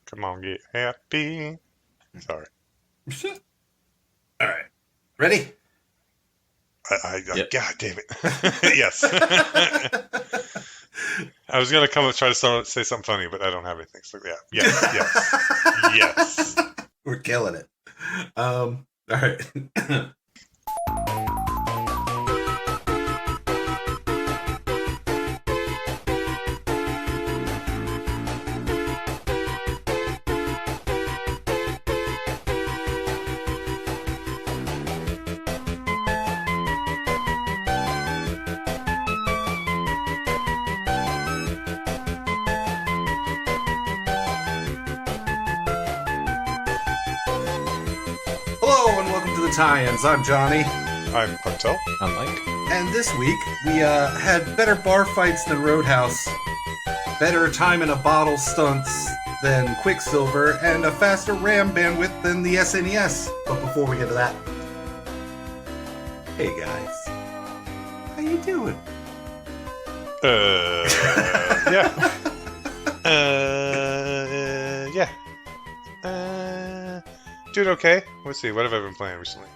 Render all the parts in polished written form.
Come on, get happy. Sorry. All right. Ready? Yep. God damn it. Yes. I was gonna come and try to say something funny, but I don't have anything. So yeah, yes. We're killing it. All right. Hello and welcome to the Tie-ins. I'm Johnny, I'm Partel. I'm Mike. and this week we had better bar fights than Roadhouse, better time in a bottle stunts than Quicksilver, and a faster RAM bandwidth than the SNES. But before we get to that, hey guys, how you doing? Yeah. Yeah. Doing okay. Let's see. What have I been playing recently?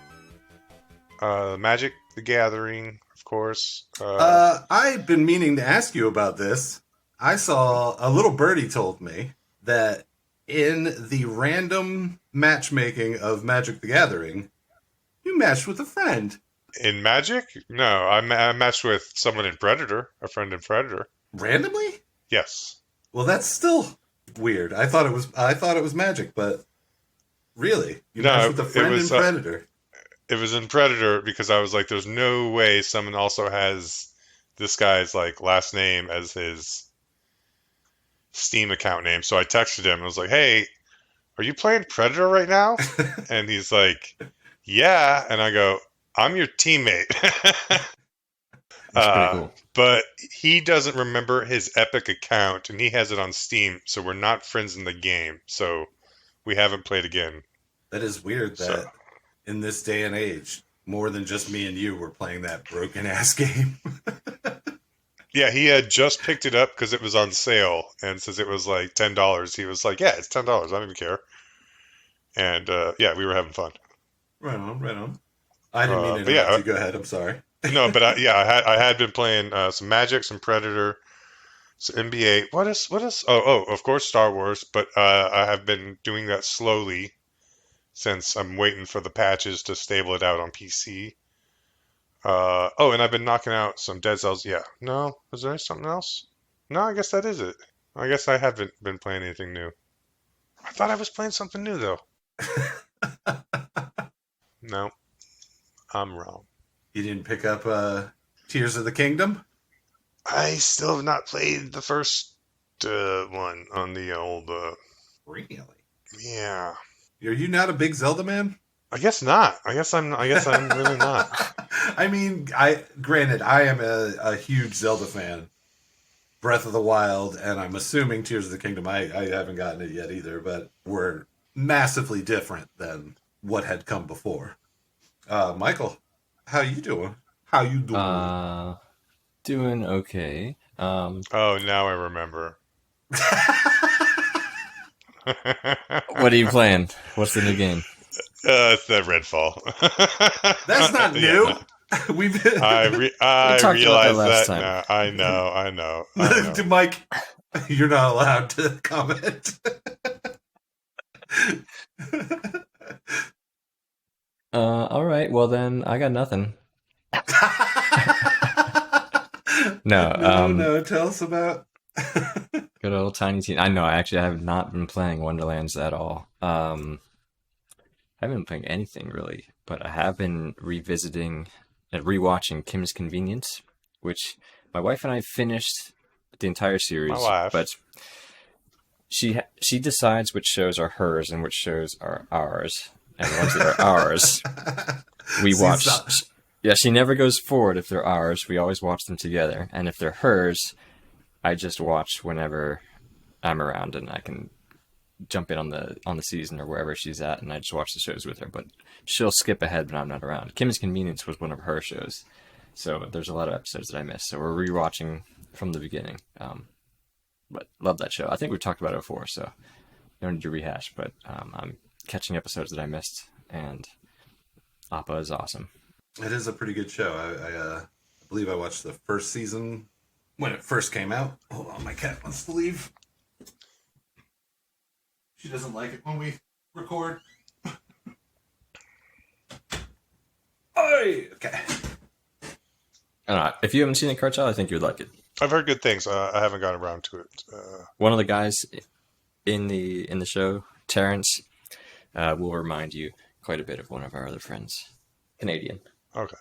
Magic: The Gathering, of course. I've been meaning to ask you about this. I saw a little birdie told me that in the random matchmaking of Magic: The Gathering, you matched with a friend. In Magic? No, I matched with someone in Predator, a friend in Predator. Randomly? Yes. Well, that's still weird. I thought it was Magic, but really, you No, matched with a it friend was, in Predator. It was in Predator because I was like, there's no way someone also has this guy's like last name as his Steam account name. So I texted him. I was like, hey, are you playing Predator right now? And he's like, yeah. And I go, I'm your teammate. That's pretty cool. But he doesn't remember his Epic account, and he has it on Steam, so we're not friends in the game. So we haven't played again. That is weird that So- in this day and age, more than just me and you were playing that broken ass game. Yeah, he had just picked it up because it was on sale, and since it was like $10, he was like, yeah, it's $10. I don't even care. And yeah, we were having fun. Right on, right on. I didn't mean to but yeah, interrupt you. Go ahead. I'm sorry. No, but I had been playing some Magic, some Predator, some NBA. What is? Oh, of course, Star Wars. But I have been doing that slowly since I'm waiting for the patches to stable it out on PC. Oh, and I've been knocking out some Dead Cells. Yeah. No, is there something else? No, I guess that is it. I guess I haven't been playing anything new. I thought I was playing something new though. No, I'm wrong. You didn't pick up Tears of the Kingdom? I still have not played the first one on the old. Really? Yeah. Are you not a big Zelda man? I guess not. I guess I'm really not. I mean, granted, I am a huge Zelda fan. Breath of the Wild, and I'm assuming Tears of the Kingdom. I haven't gotten it yet either, but were massively different than what had come before. Michael, how you doing? How you doing? Doing okay. Oh, now I remember. What are you playing? What's the new game? It's the Redfall. That's not new. We've been... I talked about that realize last that time. now. I know. Mike, you're not allowed to comment. All right. Well, then I got nothing. No. Tell us about. Good old Tiny Teen. I know. I have not been playing Wonderlands at all. I haven't been playing anything really, but I have been revisiting and rewatching Kim's Convenience, which my wife and I finished the entire series. My wife. But she decides which shows are hers and which shows are ours, and the ones that are ours, we watch. Yeah, she never goes forward if they're ours. We always watch them together, and if they're hers, I just watch whenever I'm around and I can jump in on the season or wherever she's at, and I just watch the shows with her. But she'll skip ahead when I'm not around. Kim's Convenience was one of her shows, so there's a lot of episodes that I missed. So we're rewatching from the beginning. But love that show. I think we've talked about it before, so no need to rehash, but I'm catching episodes that I missed, and Appa is awesome. It is a pretty good show. I believe I watched the first season when it first came out. Hold on, my cat wants to leave. She doesn't like it when we record. Oi! Okay. I don't know. If you haven't seen it, Cartel, I think you'd like it. I've heard good things. I haven't gotten around to it. One of the guys in the show, Terrence, will remind you quite a bit of one of our other friends, Canadian. Okay.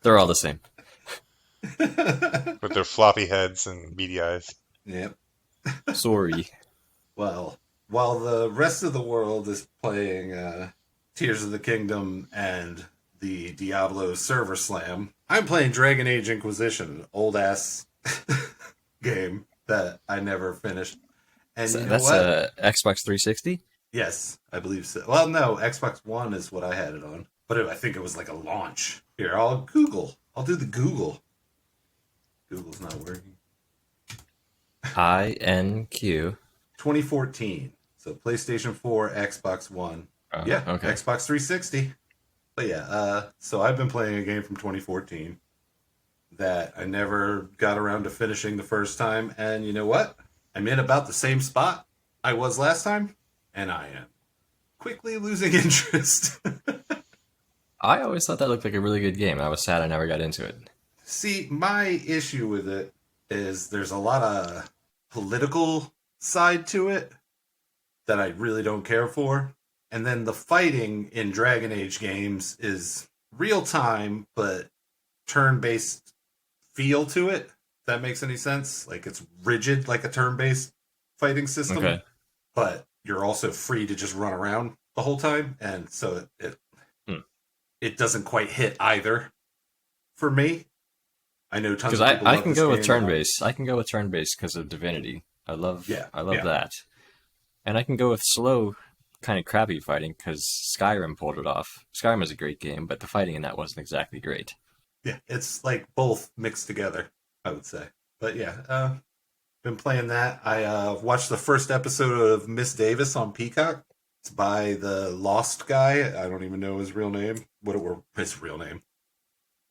They're all the same. With their floppy heads and beady eyes. Yep. Sorry. Well, while the rest of the world is playing Tears of the Kingdom and the Diablo Server Slam, I'm playing Dragon Age Inquisition, an old-ass game that I never finished. And So you know that's what? a Xbox 360? Yes, I believe so. Well, no, Xbox One is what I had it on. But I think it was like a launch. Here, I'll Google. I'll do the Google. Google's not working. INQ. 2014. So PlayStation 4, Xbox One. Yeah, okay. Xbox 360. But yeah, so I've been playing a game from 2014 that I never got around to finishing the first time. And you know what? I'm in about the same spot I was last time. And I am quickly losing interest. I always thought that looked like a really good game. I was sad I never got into it. See, my issue with it is there's a lot of political side to it that I really don't care for. And then the fighting in Dragon Age games is real time, but turn-based feel to it. If that makes any sense. Like it's rigid like a turn-based fighting system. Okay. But you're also free to just run around the whole time. And so it doesn't quite hit either for me. I know tons Because of people I love can this go with game. turn-based. I can go with turn-based because of Divinity. I love Yeah, that. And I can go with slow, kind of crappy fighting because Skyrim pulled it off. Skyrim is a great game, but the fighting in that wasn't exactly great. Yeah, it's like both mixed together, I would say. But yeah, been playing that. I watched the first episode of Miss Davis on Peacock. It's by the Lost guy. I don't even know his real name. What it were his real name?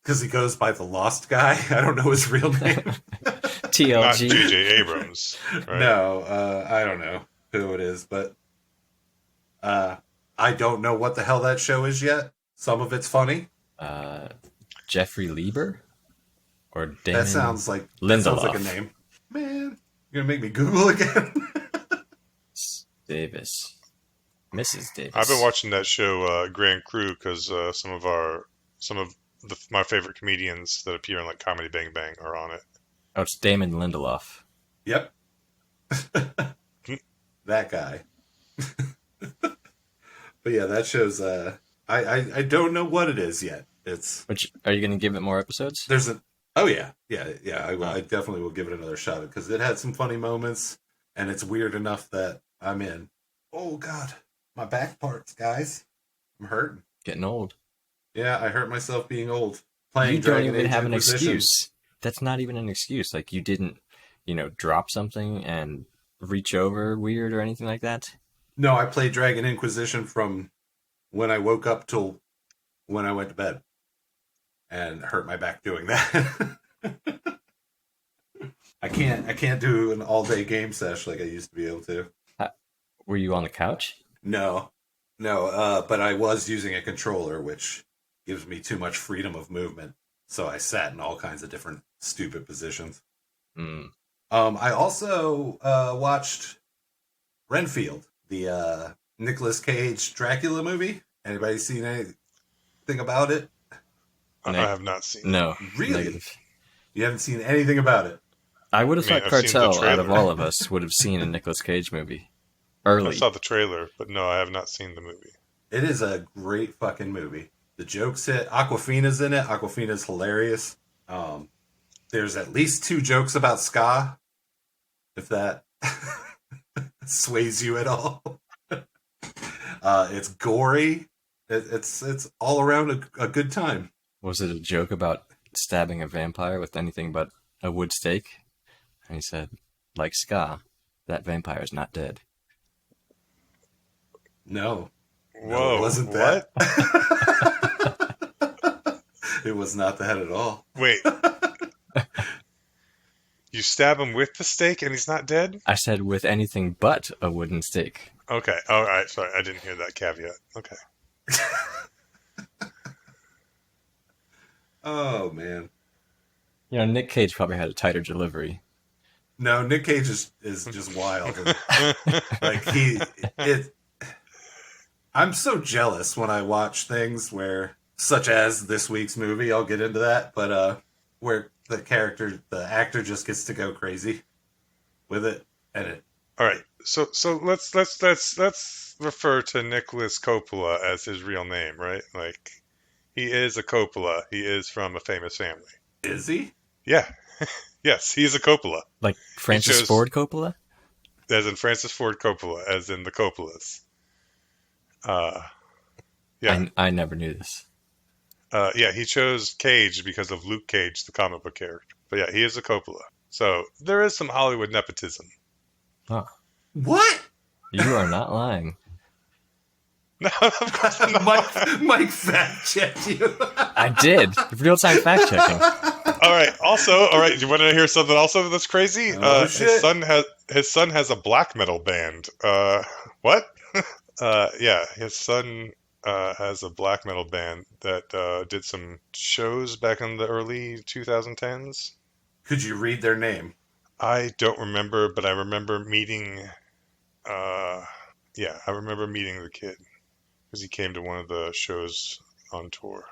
Because he goes by the Lost guy. I don't know his real name. Not TLG. J.J. Abrams, right? No, I don't know who it is, but I don't know what the hell that show is yet. Some of it's funny. Jeffrey Lieber? Or Damon That sounds like Lindelof. a name. Man, you're gonna make me Google again. Davis. Mrs. Davis. I've been watching that show, Grand Crew, because some of my favorite comedians that appear in like Comedy Bang Bang are on it. Oh, it's Damon Lindelof. Yep. That guy. But yeah, that shows I don't know what it is yet. It's Which are you going to give it more episodes? there's a oh yeah. I definitely will give it another shot because it had some funny moments and it's weird enough that I'm in. Oh god, my back parts, guys. I'm hurting. Getting old. Yeah, I hurt myself being old. Playing You don't Dragon even Age have an Inquisition. excuse. That's not even an excuse. Like you didn't, drop something and reach over weird or anything like that. No, I played Dragon Inquisition from when I woke up till when I went to bed. And hurt my back doing that. I can't do an all day game sesh like I used to be able to. Were you on the couch? No, but I was using a controller, which gives me too much freedom of movement. So I sat in all kinds of different stupid positions. Mm. I also watched Renfield, the Nicolas Cage Dracula movie. Anybody seen anything about it? I have not seen it. No. Really? Negative. You haven't seen anything about it? I would have I mean, thought I've seen the Cartel, out of trailer. all of us, would have seen a Nicolas Cage movie. I Early. saw the trailer, but no, I have not seen the movie. It is a great fucking movie. The jokes hit. Aquafina's in it. Aquafina's hilarious. There's at least 2 jokes about ska, if that sways you at all. It's gory. It's all around a good time. Was it a joke about stabbing a vampire with anything but a wood stake? And he said, like ska. that vampire is not dead. No, no, it Whoa, wasn't that. what? It was not that at all. Wait, you stab him with the stake and he's not dead? I said with anything but a wooden stake. Okay, all right, sorry, I didn't hear that caveat. Okay. Oh man. You know, Nick Cage probably had a tighter delivery. No, Nick Cage is just wild. Like I'm so jealous when I watch things where, such as this week's movie, I'll get into that, but where the actor just gets to go crazy with it, and it. All right, so let's refer to Nicholas Coppola as his real name, right? Like, he is a Coppola. He is from a famous family. Is he? Yeah. Yes, he's a Coppola. Like Francis chose- Ford Coppola? As in Francis Ford Coppola, as in the Coppolas. Yeah. I never knew this. Yeah, he chose Cage because of Luke Cage, the comic book character. But yeah, he is a Coppola. So there is some Hollywood nepotism. Huh. What? You are not lying. No, of course not. Mike fact checked you. I did. Real-time fact-checking. All right. Do you want to hear something also that's crazy? Oh, shit. His son has a black metal band. What? Yeah, his son has a black metal band that did some shows back in the early 2010s. Could you read their name? I don't remember, but I remember meeting. I remember meeting the kid because he came to one of the shows on tour,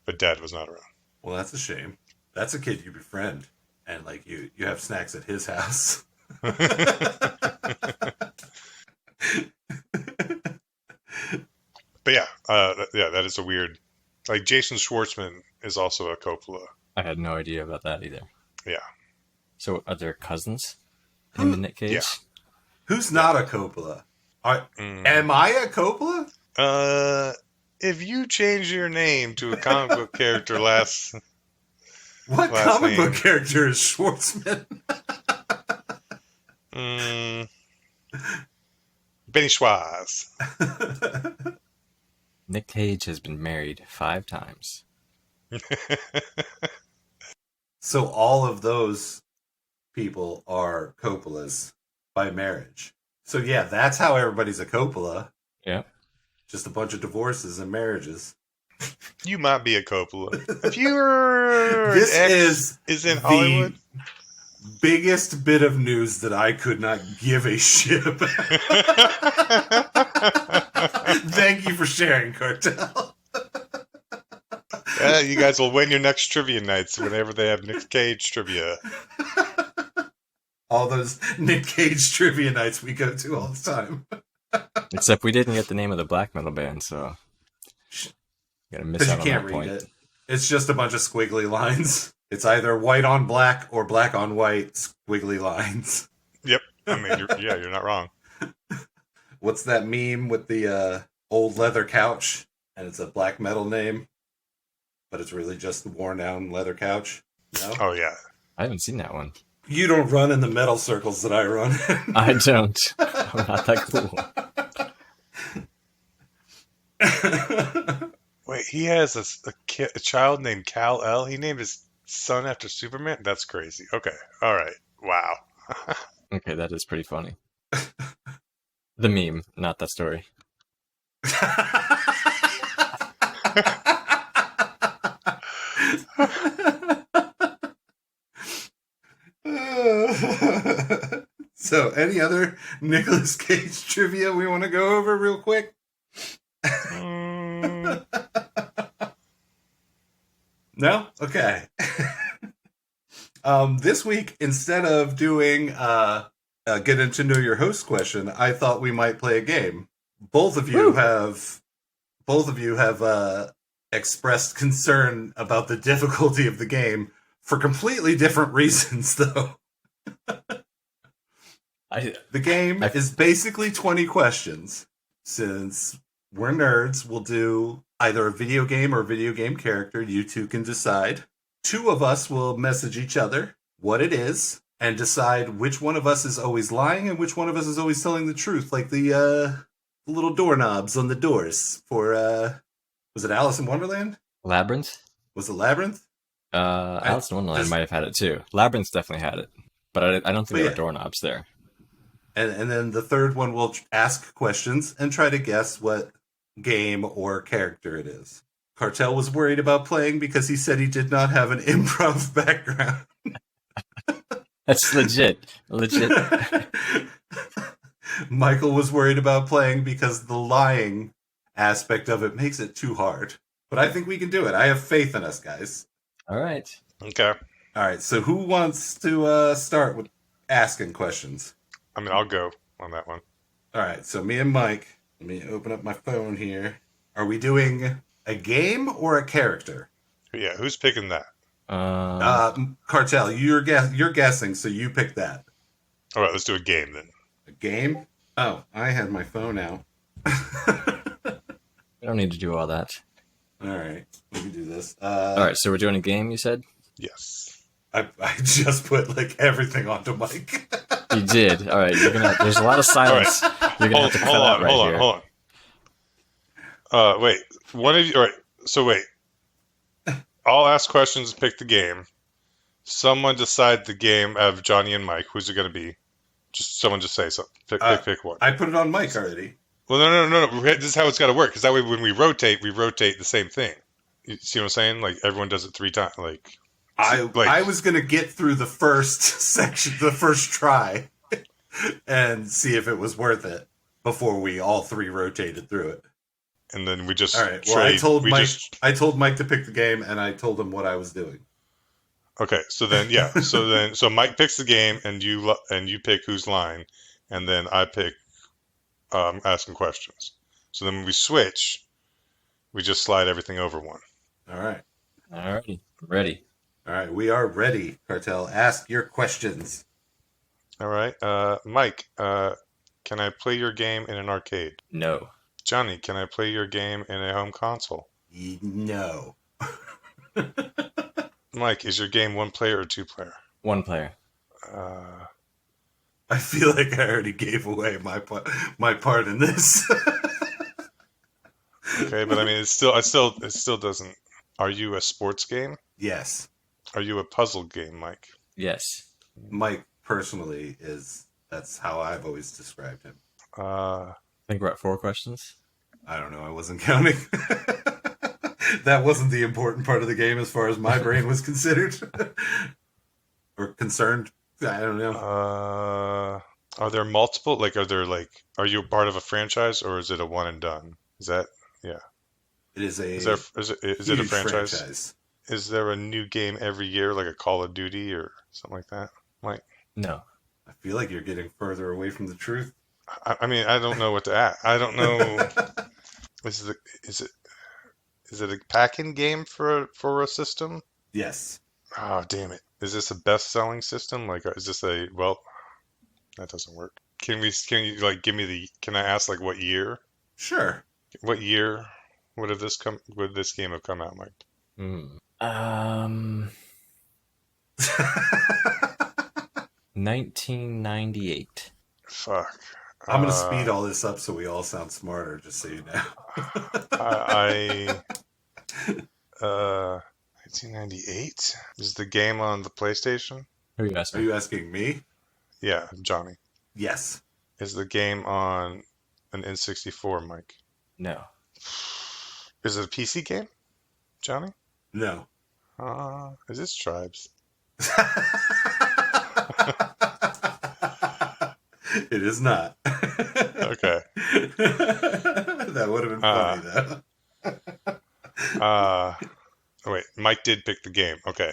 but Dad was not around. Well, that's a shame. That's a kid you befriend, and like you have snacks at his house. But yeah, that is a weird. Like Jason Schwartzman is also a Coppola. I had no idea about that either. Yeah. So are there cousins? Him and Nick Cage? Yeah. Who's not a Coppola? Am I a Coppola? If you change your name to a comic book character last What comic book character is Schwartzman? Benny Schwartz. Nick Cage has been married 5 times. So all of those people are Coppolas by marriage. So yeah, that's how everybody's a Coppola. Yeah. Just a bunch of divorces and marriages. You might be a Coppola. If your This ex is in Hollywood. Biggest bit of news that I could not give a shit about. Thank you for sharing, Cartel. Yeah, you guys will win your next trivia nights whenever they have Nick Cage trivia. All those Nick Cage trivia nights we go to all the time. Except we didn't get the name of the black metal band, so gotta miss out on can't that read point. it. It's just a bunch of squiggly lines. It's either white on black or black on white squiggly lines. Yep. I mean, you're not wrong. What's that meme with the old leather couch? And it's a black metal name, but it's really just the worn down leather couch. No? Oh, yeah. I haven't seen that one. You don't run in the metal circles that I run in. I don't. I'm not that cool. Wait, he has a child named Kal-El? He named his son after Superman? That's crazy. Okay. All right. Wow. Okay, that is pretty funny. The meme, not the story. So, any other Nicolas Cage trivia we want to go over real quick? No? Okay. This week, instead of doing getting to know your host question, I thought we might play a game. Both of you have expressed concern about the difficulty of the game for completely different reasons, though. The game is basically 20 questions. Since we're nerds, we'll do either a video game or a video game character. You two can decide. 2 of us will message each other what it is, and decide which one of us is always lying and which one of us is always telling the truth, like the little doorknobs on the doors for was it Alice in Wonderland? Labyrinth? Was it Labyrinth? Alice in Wonderland There's might have had it too. Labyrinth definitely had it, but I don't think but there were yeah, doorknobs there. and then the third one will ask questions and try to guess what game or character it is. Cartel was worried about playing because he said he did not have an improv background. That's legit. Michael was worried about playing because the lying aspect of it makes it too hard. But I think we can do it. I have faith in us, guys. All right. Okay. All right, so who wants to start with asking questions? I mean, I'll go on that one. All right, so me and Mike, let me open up my phone here. Are we doing a game or a character? Yeah, who's picking that? Cartel, you're guessing, so you pick that. All right, let's do a game then. A game? Oh, I had my phone out. We don't need to do all that. All right, let me do this. All right, so we're doing a game, you said? Yes. I just put like everything onto Mike. You did. All right, there's a lot of silence. You're gonna have to cut out right here. Hold on. Wait. One of you. All right. So wait. I'll ask questions. Pick the game. Someone decide the game of Johnny and Mike. Who's it going to be? Just someone just say something. Pick one. I put it on Mike already. Well, no. This is how it's got to work. Because that way, when we rotate the same thing. You see what I'm saying? Like everyone does it 3 times. I was gonna get through the first section, the first try, and see if it was worth it before we all 3 rotated through it. And then we just all right. Well, trade. I told Mike to pick the game, and I told him what I was doing. Okay, so then so Mike picks the game, and you pick whose line, and then I pick asking questions. So then when we switch, we just slide everything over one. All right. All righty. Ready. All right, we are ready, Cartel. Ask your questions. All right, Mike, can I play your game in an arcade? No. Johnny, can I play your game in a home console? No. Mike, is your game 1 player or 2 player? 1 player. I feel like I already gave away my part in this. Okay, but I mean, it still doesn't. Are you a sports game? Yes. Are you a puzzle game, Mike? Yes. Mike personally that's how I've always described him. I think we're at 4 questions. I don't know. I wasn't counting. That wasn't the important part of the game as far as my brain was considered or concerned. I don't know. Are there multiple? Are you a part of a franchise or is it a one and done? Is that, yeah. It is a. Is it a franchise? Is there a new game every year, like a Call of Duty or something like that? Mike? No. I feel like you're getting further away from the truth. I mean, I don't know what to ask. I don't know. Is it a pack-in game for a system? Yes. Oh, damn it. Is this a best-selling system? Is this that doesn't work. Can you give me can I ask what year? Sure. What year would this game have come out, Mike? 1998. Fuck. I'm going to speed all this up so we all sound smarter, just so you know. 1998? Is the game on the PlayStation? Who are you asking? Are you asking me? Yeah, Johnny. Yes. Is the game on an N64, Mike? No. Is it a PC game, Johnny? No. Is this Tribes? It is not. Okay. That would have been funny, though. Wait, Mike did pick the game. Okay.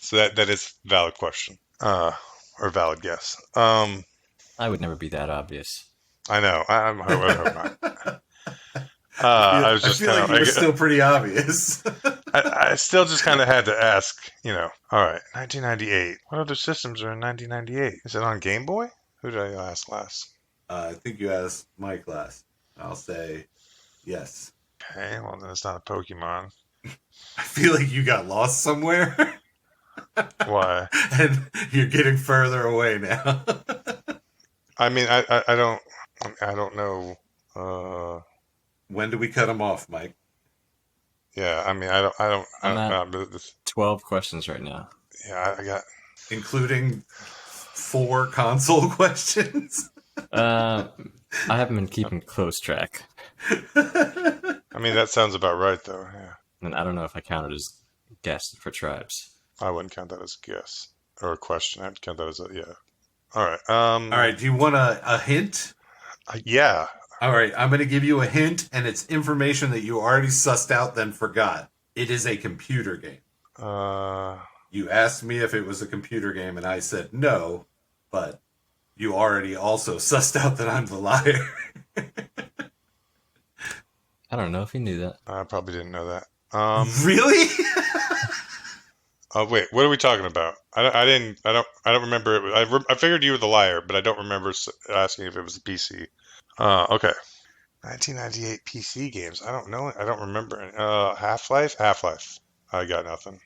So that is a valid question. Or valid guess. I would never be that obvious. I know. I hope not. I feel like you were still pretty obvious. I still just kind of had to ask, all right, 1998. What other systems are in 1998? Is it on Game Boy? Who did I ask last? I think you asked Mike last. I'll say yes. Okay, well, then it's not a Pokemon. I feel like you got lost somewhere. Why? And you're getting further away now. I mean, I don't know. When do we cut him off, Mike? Yeah, I mean, I'm at this, 12 questions right now. yeah, I got. Including 4 console questions? I haven't been keeping close track. I mean, that sounds about right, though. Yeah, And I don't know if I counted as guess for tribes. I wouldn't count that as a guess or a question. I'd count that as a yeah. All right. All right, do you want a hint? Yeah. All right, I'm going to give you a hint, and it's information that you already sussed out, then forgot. It is a computer game. Uh, You asked me if it was a computer game, and I said no, but you already also sussed out that I'm the liar. I don't know if you knew that. I probably didn't know that. Really? Oh wait, what are we talking about? I didn't. I don't remember. I figured you were the liar, but I don't remember asking if it was a PC. Okay. 1998 PC games. I don't know. I don't remember. Half-Life. Half-Life. I got nothing.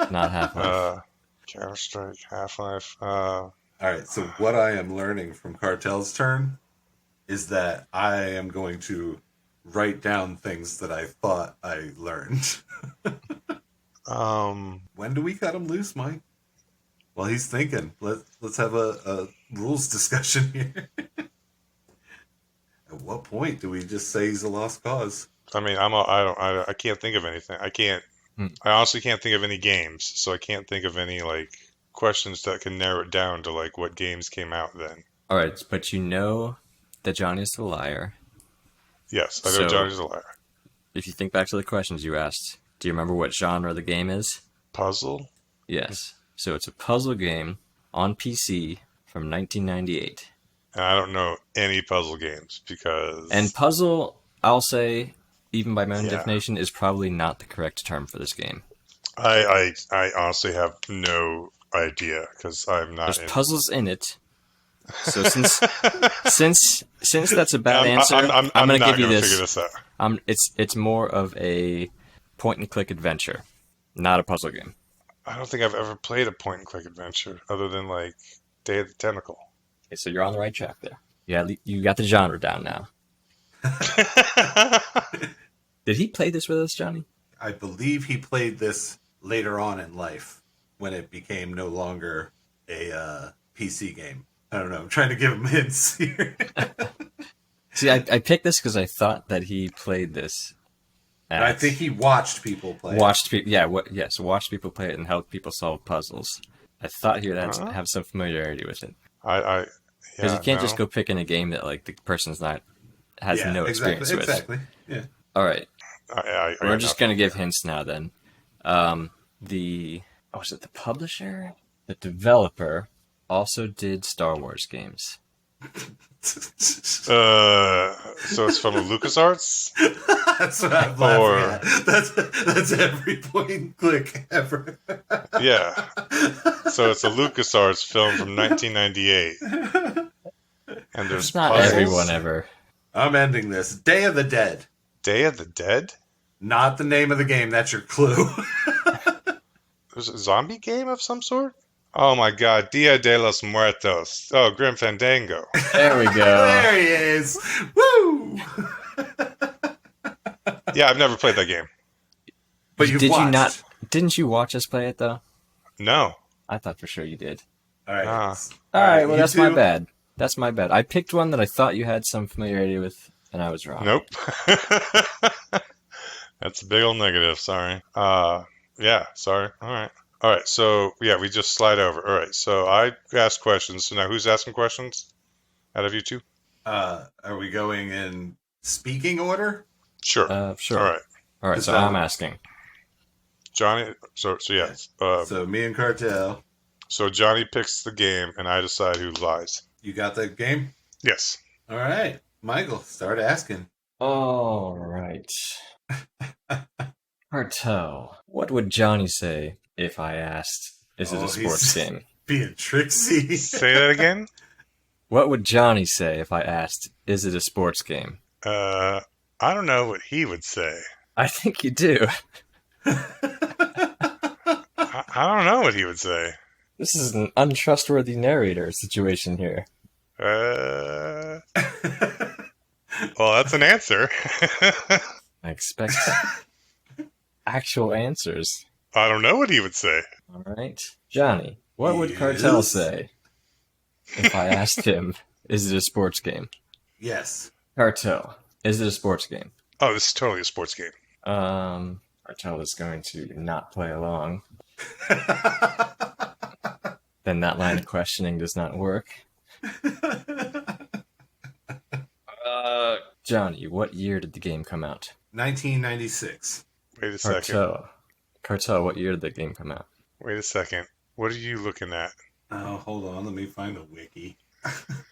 Not Half-Life. Counter-Strike. Half-Life. All right, so what I am learning from Cartel's turn is that I am going to write down things that I thought I learned. When do we cut him loose, Mike? Well, he's thinking. Let's have a rules discussion here. At what point do we just say he's a lost cause? I mean, I can't think of anything. I can't. I honestly can't think of any games, so I can't think of any like questions that can narrow it down to like what games came out then. All right, but you know that Johnny's the liar. Yes, I know So- Johnny's a liar. If you think back to the questions you asked, do you remember what genre the game is? Puzzle. Yes. So it's a puzzle game on PC from 1998. And I don't know any puzzle games because And puzzle, I'll say, even by my own Yeah. definition, is probably not the correct term for this game. I honestly have no idea because I'm not There's in. puzzles in it. So since that's a bad answer, I'm I'm going to not give you gonna this. figure this out. It's more of a point and click adventure, not a puzzle game. I don't think I've ever played a point and click adventure other than like Day of the Tentacle. Okay, so you're on the right track there. Yeah, you got the genre down now. Did he play this with us, Johnny? I believe he played this later on in life when it became no longer a PC game. I don't know. I'm trying to give him hints here. See, I picked this because I thought that he played this. I think he watched people play. Watched people, watched people play it and helped people solve puzzles. I thought he would have some familiarity with it because you can't just go picking a game that like the person's has no experience with. Exactly. Yeah. All right, I we're got just nothing. gonna give hints now. Then, was it the publisher? The developer also did Star Wars games. So it's from LucasArts. That's what I'm laughing at. That's every point and click ever. Yeah. So it's a LucasArts film from 1998. And there's It's not puzzles. everyone ever. I'm ending this. Day of the Dead. Day of the Dead? Not the name of the game. That's your clue. There's a zombie game of some sort? Oh my god, Dia de los Muertos. Oh, Grim Fandango. There we go. There he is. Woo! Yeah, I've never played that game. But you've Did watched. you not? Didn't you watch us play it though? No. I thought for sure you did. All right. Ah. All right, well you that's my two- bad. That's my bad. I picked one that I thought you had some familiarity with, and I was wrong. Nope. That's a big old negative, sorry. Yeah, sorry. All right, so yeah, we just slide over. All right, so I asked questions. So now who's asking questions out of you two? Are we going in speaking order? Sure. Sure. All right. All right, Is so that- I'm asking. Johnny, so yeah. So me and Cartel, So Johnny picks the game, and I decide who lies. you got the game? Yes. All right. Michael, start asking. All right. Cartel. What would Johnny say if I asked, is it Oh, a sports he's- game? Being tricksy. Say that again. What would Johnny say if I asked, is it a sports game? I don't know what he would say. I think you do. I I don't know what he would say. This is an untrustworthy narrator situation here. Uh, well, that's an answer. I expect actual answers. I don't know what he would say. All right. Johnny, what would Cartel Yes. say if I asked him, is it a sports game? Yes. Cartel, is it a sports game? Oh, this is totally a sports game. Cartel is going to not play along. Then that line of questioning does not work. Johnny, what year did the game come out? 1996. Wait a second. Cartel, what year did the game come out? Wait a second. What are you looking at? Oh, hold on. Let me find the wiki.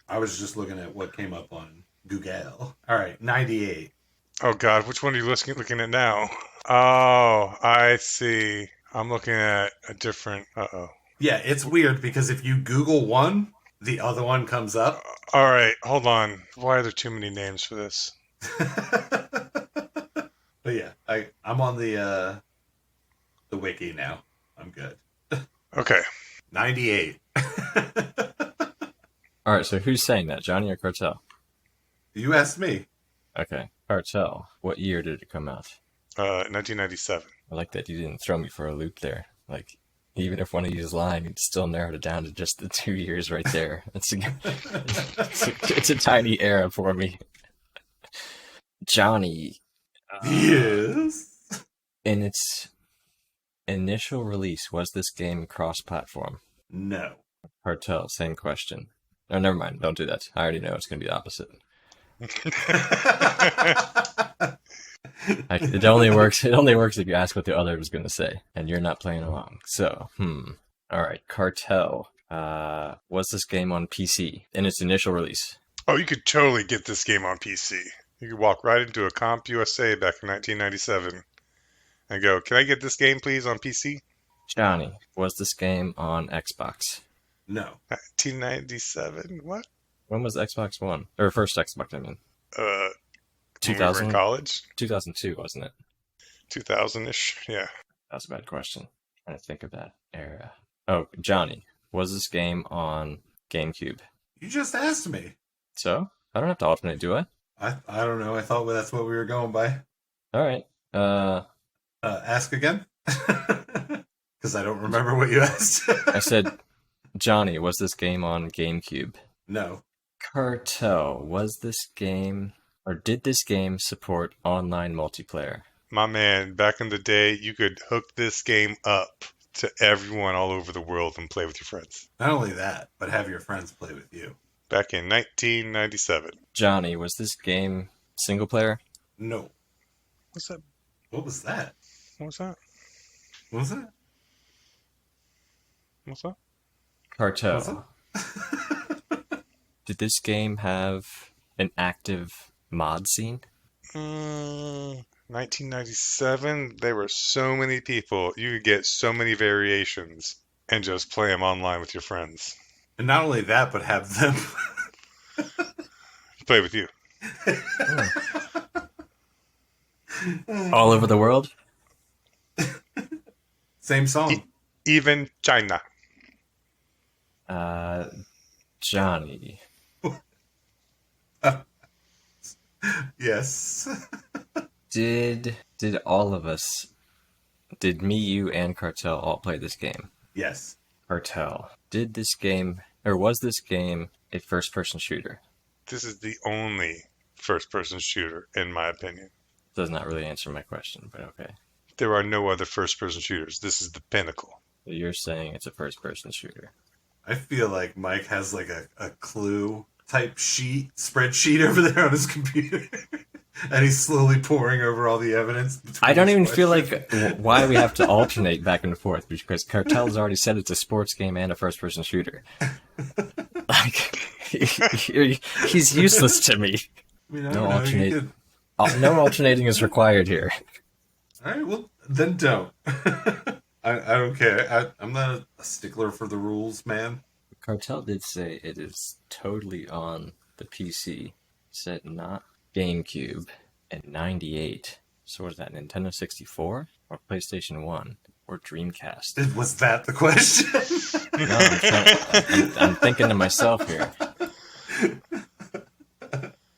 I was just looking at what came up on Google. All right, 98. Oh God, which one are you looking at now? Oh, I see. I'm looking at a different. Uh-oh. Yeah, it's weird because if you Google one, the other one comes up. All right, hold on. Why are there too many names for this? But yeah, I'm on the wiki now. I'm good. Okay. 98. All right, so who's saying that, Johnny or Cartel? You asked me. Okay, Cartel, what year did it come out? 1997. I like that you didn't throw me for a loop there. Like, even if one of you is lying, it still narrowed it down to just the 2 years right there. It's a tiny error for me. Johnny, Yes. in its initial release, was this game cross-platform? No. Cartel, same question. No, never mind. Don't do that. I already know it's going to be the opposite. It only works. It only works if you ask what the other was going to say, and you're not playing along. So, all right, Cartel. Was this game on PC in its initial release? Oh, you could totally get this game on PC. You could walk right into a Comp USA back in 1997 and go, "Can I get this game, please, on PC?" Johnny, was this game on Xbox? No. 1997? What? When was Xbox One? Or first Xbox, I mean. When we were 2000? in college? 2002, wasn't it? 2000-ish? Yeah. That's a bad question. Trying to think of that era. Oh, Johnny, was this game on GameCube? You just asked me. So, I don't have to alternate, do I? I don't know. I thought that's what we were going by. All right. Ask again? Because I don't remember what you asked. I said, Johnny, was this game on GameCube? No. Cartel, was this game, or did this game support online multiplayer? My man, back in the day, you could hook this game up to everyone all over the world and play with your friends. Not only that, but have your friends play with you. Back in 1997. Johnny, was this game single player? No. What's that? What was that? What's that? What was that? What's that? Cartel, What's that? did this game have an active mod scene? 1997, there were so many people. You could get so many variations and just play them online with your friends. And not only that, but have them Play with you. All over the world? same song. Even China. Johnny, Yes. did all of us, did me, you, and Cartel all play this game? Yes. Cartel, did this game, or was this game a first-person shooter? This is the only first-person shooter, in my opinion. Does not really answer my question, but okay. There are no other first-person shooters. This is the pinnacle. So you're saying it's a first-person shooter. I feel like Mike has like a clue type spreadsheet over there on his computer. And he's slowly pouring over all the evidence. I don't even feel questions. like why we have to alternate back and forth, because Cartel has already said it's a sports game and a first-person shooter. Like, he's useless to me. I mean, I No don't know, you alternate. could- No alternating is required here. All right, well, then don't. I don't care. I'm not a stickler for the rules, man. Cartel did say it is totally on the PC. Said not GameCube in '98. So what is that, Nintendo 64 or PlayStation 1? or Dreamcast? Was that the question? No, I'm thinking to myself here.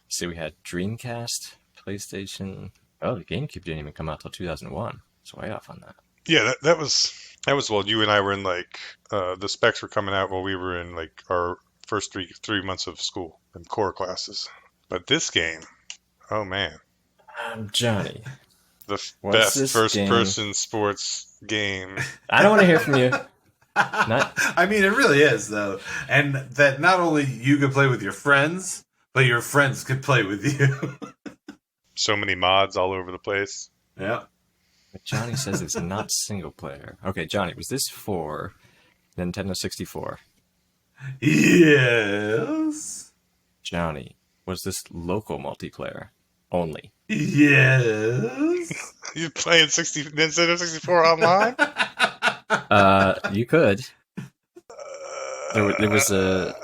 See, we had Dreamcast, PlayStation. Oh, the GameCube didn't even come out till 2001. It's way off on that. Yeah, that was while you and I were in like the specs were coming out while we were in like our first three months of school and core classes. But this game, oh man, Johnny, the what's best this first game? person sports game. I don't want to hear from you. Not I mean, it really is, though. And that not only you could play with your friends, but your friends could play with you. So many mods all over the place. Yeah. Johnny says it's not single player. Okay, Johnny, was this for Nintendo 64? Yes. Johnny, was this local multiplayer only? Yes. You playing Nintendo 64 online? You could. There was a,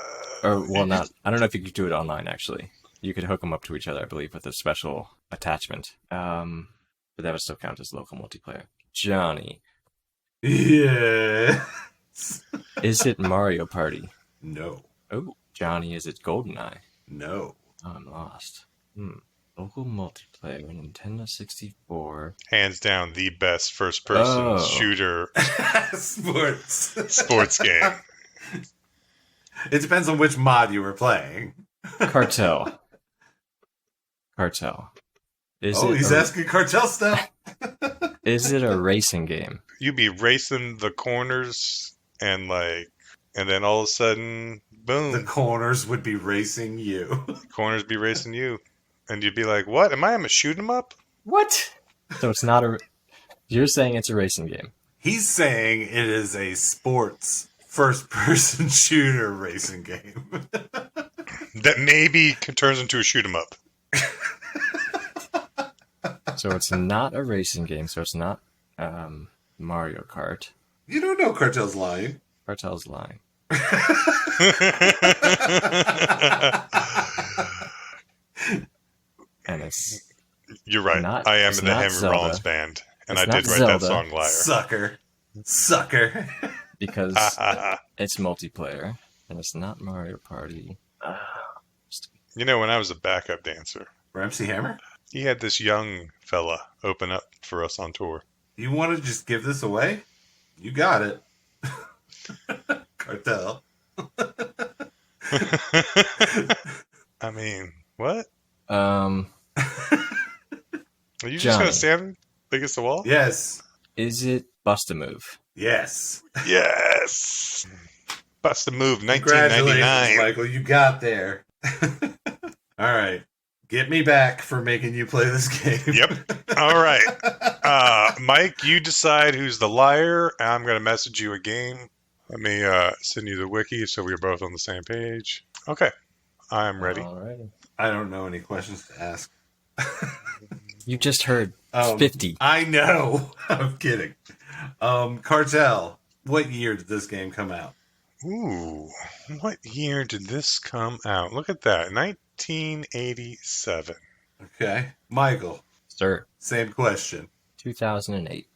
or well, not. I don't know if you could do it online. Actually, you could hook them up to each other, I believe, with a special attachment. But that would still count as local multiplayer. Johnny, Yes. is it Mario Party? No. Oh, Johnny, is it GoldenEye? No. Oh, I'm lost. Local multiplayer, Nintendo 64. Hands down, the best first person Oh. shooter Sports. sports game. It depends on which mod you were playing. Cartel. Cartel. He's asking cartel stuff. Is it a racing game? You be racing the corners and then all of a sudden, boom, The corners would be racing you. corners be racing you. And you'd be like, what? Am I a shoot 'em up? What? So it's not a... You're saying it's a racing game. He's saying it is a sports first-person shooter racing game. That maybe turns into a shoot 'em up. So it's not a racing game, so it's not Mario Kart. You don't know Cartel's lying. Cartel's lying. And it's You're right. Not- I am it's in the not Henry Zelda. Rollins band. And I It's did not write Zelda. that song Liar. Sucker. because it's multiplayer, and it's not Mario Party. You know, when I was a backup dancer, Ramsey Hammer? he had this young fella open up for us on tour. You want to just give this away? You got it. Cartel. I mean, what? Um, Are you just Johnny. going to stand against the wall? Yes. is it Bust a Move? Yes. Yes! Bust a Move, Congratulations, 1999. Michael. You got there. All right. Get me back for making you play this game. Yep. All right. Mike, you decide who's the liar. I'm going to message you a game. Let me send you the wiki so we're both on the same page. Okay. I'm ready. Alrighty. I don't know any questions to ask. You just heard 50. 50. I know. I'm kidding. Cartel. What year did this game come out? Ooh, what year did this come out? Look at that. 1987. Okay. Michael. Sir, Same question. 2008.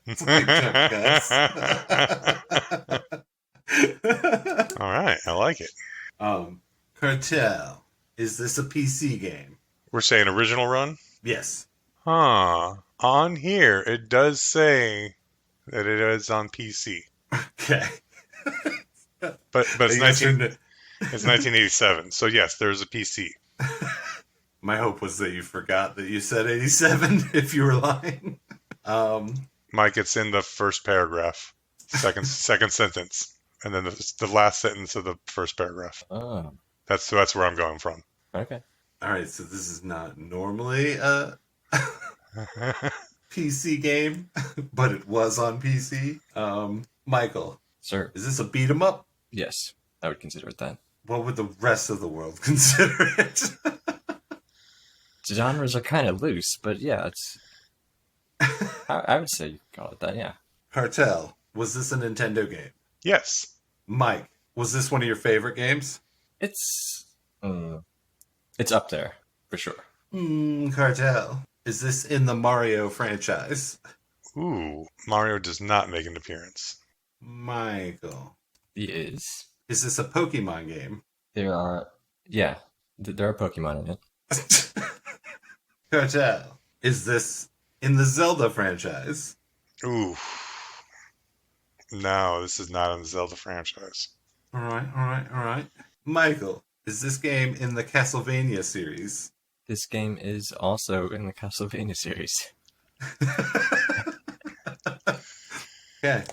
It's a big jump, guys. All right. I like it. Cartel. Is this a PC game? We're saying original run? Yes. Huh. On here, it does say that it is on PC. Okay. But it's, Yes or no? it's 1987. So, yes, there's a PC. My hope was that you forgot that you said 87 if you were lying. Mike, it's in the first paragraph, second sentence, and then the last sentence of the first paragraph. Oh, That's where I'm going from. okay. All right, so this is not normally a PC game, but it was on PC. Michael, Sir, is this a beat 'em up? yes, I would consider it that. What would the rest of the world consider it? Genres are kind of loose, but yeah, it's... I would say you could call it that, yeah. Cartel, was this a Nintendo game? Yes. Mike, was this one of your favorite games? It's up there, for sure. Cartel, is this in the Mario franchise? Ooh, Mario does not make an appearance. Michael, He is. is this a Pokemon game? There are, yeah, there are Pokemon in it. Cartel, is this in the Zelda franchise? Ooh, no, this is not in the Zelda franchise. All right, all right, all right. Michael, is this game in the Castlevania series? This game is also in the Castlevania series. Okay.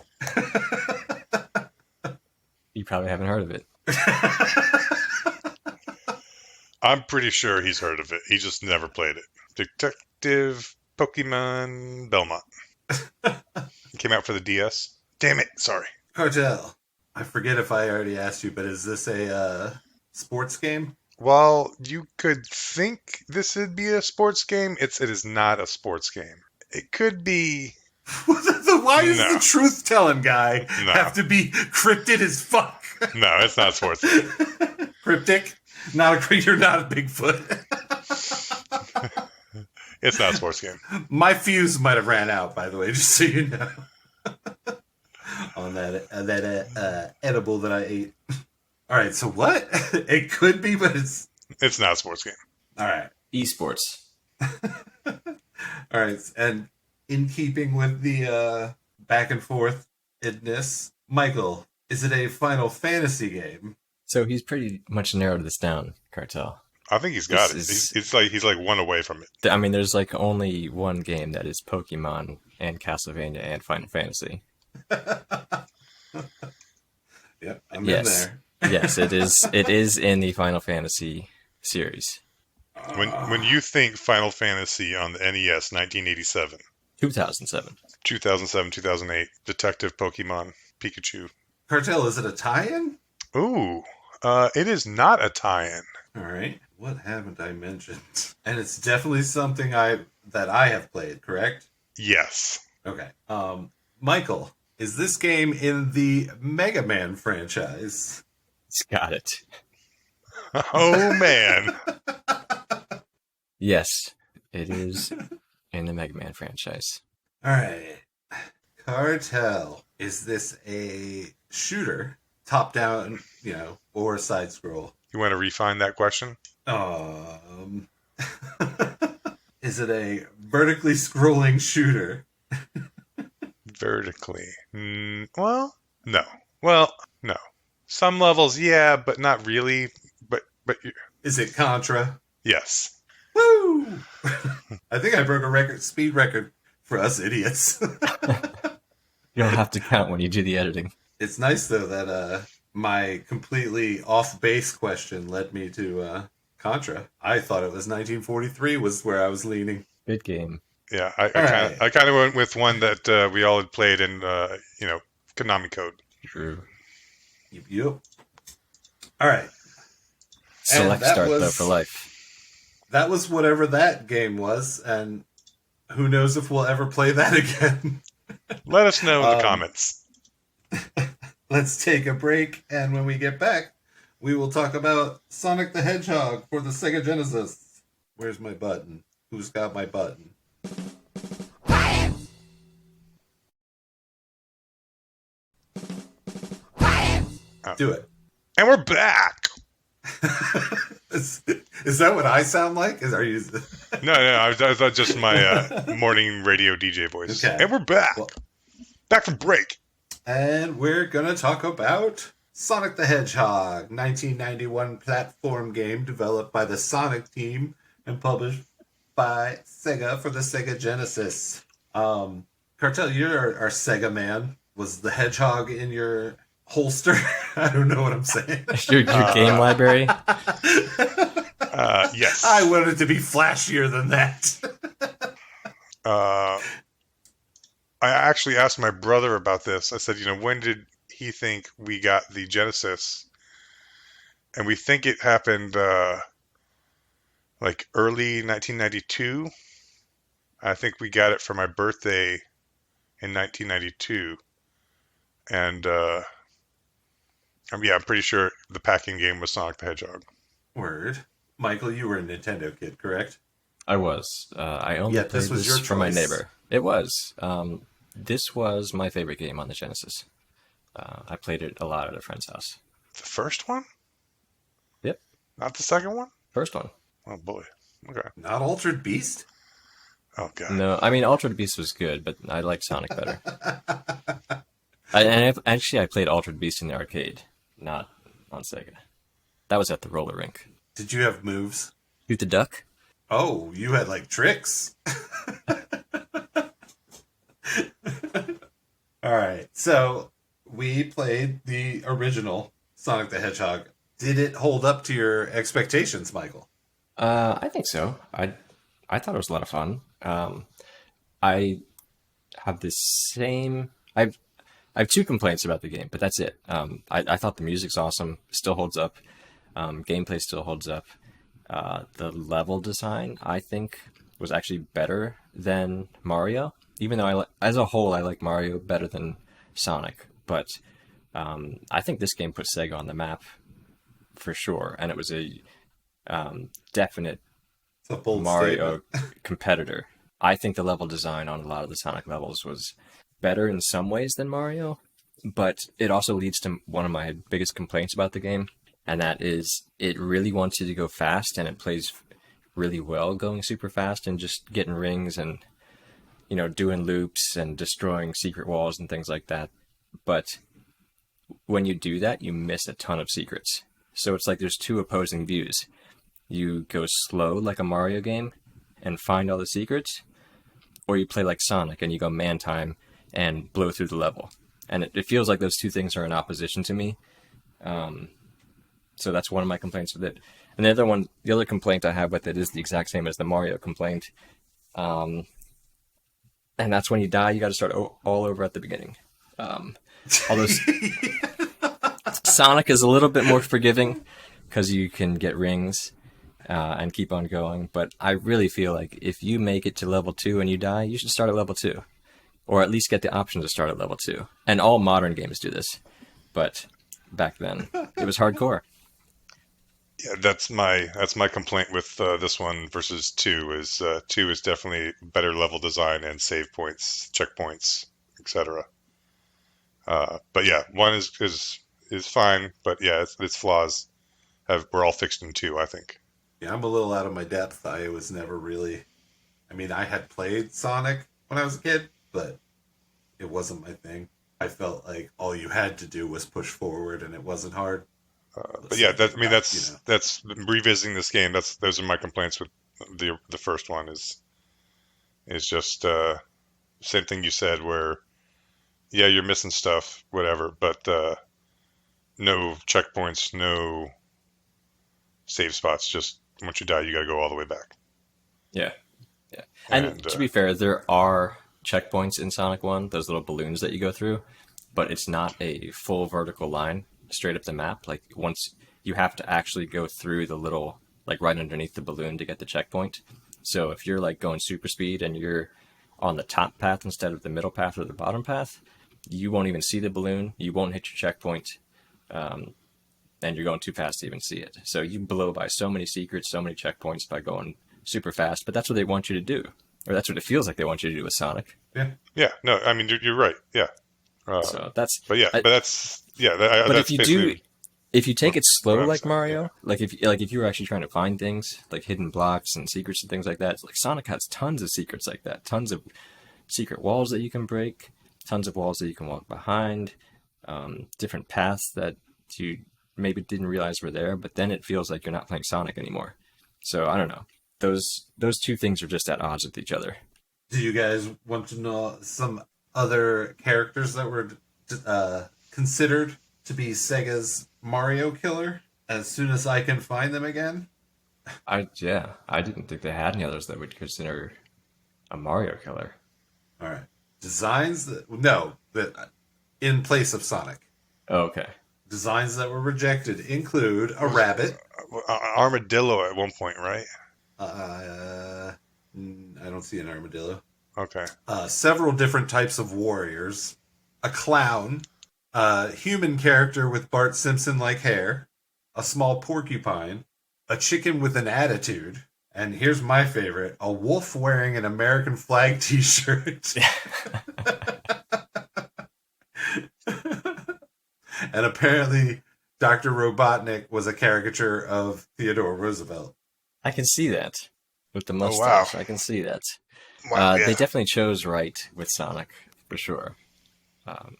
You probably haven't heard of it. I'm pretty sure he's heard of it. He just never played it. Detective Pokemon Belmont. It came out for the DS. Damn it, sorry. Cartel, I forget if I already asked you, but is this a sports game? While you could think this would be a sports game, it is not a sports game. It could be. Why does No. the truth telling guy No. have to be cryptid as fuck? No, it's not sports. Cryptic? You're not a Bigfoot. It's not a sports game. My fuse might have ran out, by the way, just so you know. On that edible that I ate. All right, so what? It could be, but it's It's not a sports game. all right. Esports. All right, and in keeping with the back and forth idness, Michael, is it a Final Fantasy game? So he's pretty much narrowed this down, Cartel. I think he's got This it. He's like one away from it. I mean, there's like only one game that is Pokemon and Castlevania and Final Fantasy. Yep, I'm Yes. in there. Yes, it is. It is in the Final Fantasy series. When you think Final Fantasy on the NES, 1987, 2007. 2007, 2008, Detective Pokemon Pikachu. Cartel, is it a tie-in? Ooh, it is not a tie-in. All right. What haven't I mentioned? And it's definitely something that I have played, correct? Yes. Okay. Michael, is this game in the Mega Man franchise? He's got it. Oh man. Yes, it is in the Mega Man franchise. All right. Cartel, is this a shooter, top down, or side scroll? You want to refine that question? Is it a vertically scrolling shooter? Vertically. Well, no. Well, no. Some levels, yeah, but not really. But Is it Contra? yes. Woo! I think I broke a speed record for us idiots. You don't have to count when you do the editing. It's nice though that my completely off base question led me to Contra. I thought it was 1943 was where I was leaning. Good game. Yeah, Right. I kind of went with one that we all had played in, Konami Code. True. Yep. All right. Select that start though was- for life. That was whatever that game was, and who knows if we'll ever play that again. Let us know in the comments. Let's take a break, and when we get back, we will talk about Sonic the Hedgehog for the Sega Genesis. Where's my button? Who's got my button? Do it. And we're back. Is that what I sound like? Are you? No, I thought just my morning radio DJ voice. Okay. And we're back. Well- Back from break. And we're gonna talk about Sonic the Hedgehog, 1991 platform game developed by the Sonic team and published by Sega for the Sega Genesis. Cartel, you're our Sega man. Was the Hedgehog in your holster? I don't know what I'm saying. Your game library. Yes. I wanted it to be flashier than that. I actually asked my brother about this. I said, when did he think we got the Genesis? And we think it happened like early 1992. I think we got it for my birthday in 1992. And I'm pretty sure the packing game was Sonic the Hedgehog. Word. Michael, you were a Nintendo kid, correct? I was. I only Yet this played was this your from my choice. neighbor. It was. This was my favorite game on the Genesis. I played it a lot at a friend's house. The first one, Yep, not the second one. first one. Oh boy. Okay. Not Altered Beast? Oh god. No, I mean Altered Beast was good, but I liked Sonic better. Actually, I played Altered Beast in the arcade, not on Sega. That was at the roller rink. Did you have moves? Shoot the duck? Oh, you had like tricks. All right. So we played the original Sonic the Hedgehog. Did it hold up to your expectations, Michael? I think so. I thought it was a lot of fun. I have the same. I have two complaints about the game, but that's it. I thought the music's awesome. Still holds up. Gameplay still holds up. The level design, I think, was actually better than Mario. Even though as a whole, I like Mario better than Sonic. But I think this game put Sega on the map for sure, and it was a definite It's a bold Mario statement. competitor. I think the level design on a lot of the Sonic levels was better in some ways than Mario, but it also leads to one of my biggest complaints about the game, and that is it really wants you to go fast, and it plays really well going super fast and just getting rings and doing loops and destroying secret walls and things like that. But when you do that, you miss a ton of secrets. So it's like there's two opposing views. You go slow like a Mario game and find all the secrets, or you play like Sonic and you go man time and blow through the level. And it feels like those two things are in opposition to me. So that's one of my complaints with it. And the other complaint I have with it is the exact same as the Mario complaint. And that's when you die, you got to start all over at the beginning. Although Sonic is a little bit more forgiving because you can get rings and keep on going. But I really feel like if you make it to level 2 and you die, you should start at level 2. Or at least get the option to start at level 2. And all modern games do this. But back then, it was hardcore. Yeah, that's my complaint with this one versus two. Is two is definitely better level design and save points, checkpoints, etc. But yeah, one is fine, but yeah, its flaws were all fixed in two, I think. Yeah, I'm a little out of my depth. I was never really. I mean, I had played Sonic when I was a kid, but it wasn't my thing. I felt like all you had to do was push forward, and it wasn't hard. But yeah, I mean You know. that's revisiting this game. Those are my complaints with the first one is just same thing you said where yeah you're missing stuff whatever, but no checkpoints, no save spots. Just once you die, you got to go all the way back. Yeah. Yeah. And And to be fair, there are checkpoints in Sonic 1, those little balloons that you go through, but it's not a full vertical line straight up the map. Like once you have to actually go through the little like right underneath the balloon to get the checkpoint. So if you're like going super speed and you're on the top path instead of the middle path or the bottom path, you won't even see the balloon. You won't hit your checkpoint. And you're going too fast to even see it. So you blow by so many secrets, so many checkpoints by going super fast. But that's what they want you to do, or that's what it feels like they want you to do with Sonic. Yeah. yeah, no, I mean you're right. Yeah, So that's. but yeah, I, but that's yeah, but that's basically if you take it what slow I'm like saying. Mario, like if you were actually trying to find things like hidden blocks and secrets and things like that, it's like Sonic has tons of secrets like that, tons of secret walls that you can break, tons of walls that you can walk behind, different paths that you maybe didn't realize were there, but then it feels like you're not playing Sonic anymore. So I don't know. Those two things are just at odds with each other. Do you guys want to know some other characters that were considered to be Sega's Mario killer? As soon as I can find them again. I didn't think they had any others that would consider a Mario killer. All right. Designs that no, that in place of Sonic. Oh, okay. Designs that were rejected include a Was rabbit. armadillo at one point, right? I don't see an armadillo. Okay. Several different types of warriors. A clown. A human character with Bart Simpson-like hair. A small porcupine. A chicken with an attitude. And here's my favorite: a wolf wearing an American flag T-shirt. And apparently, Dr. Robotnik was a caricature of Theodore Roosevelt. I can see that with the Oh wow. mustache. I can see that. Wow, They yeah. definitely chose right with Sonic for sure. Um,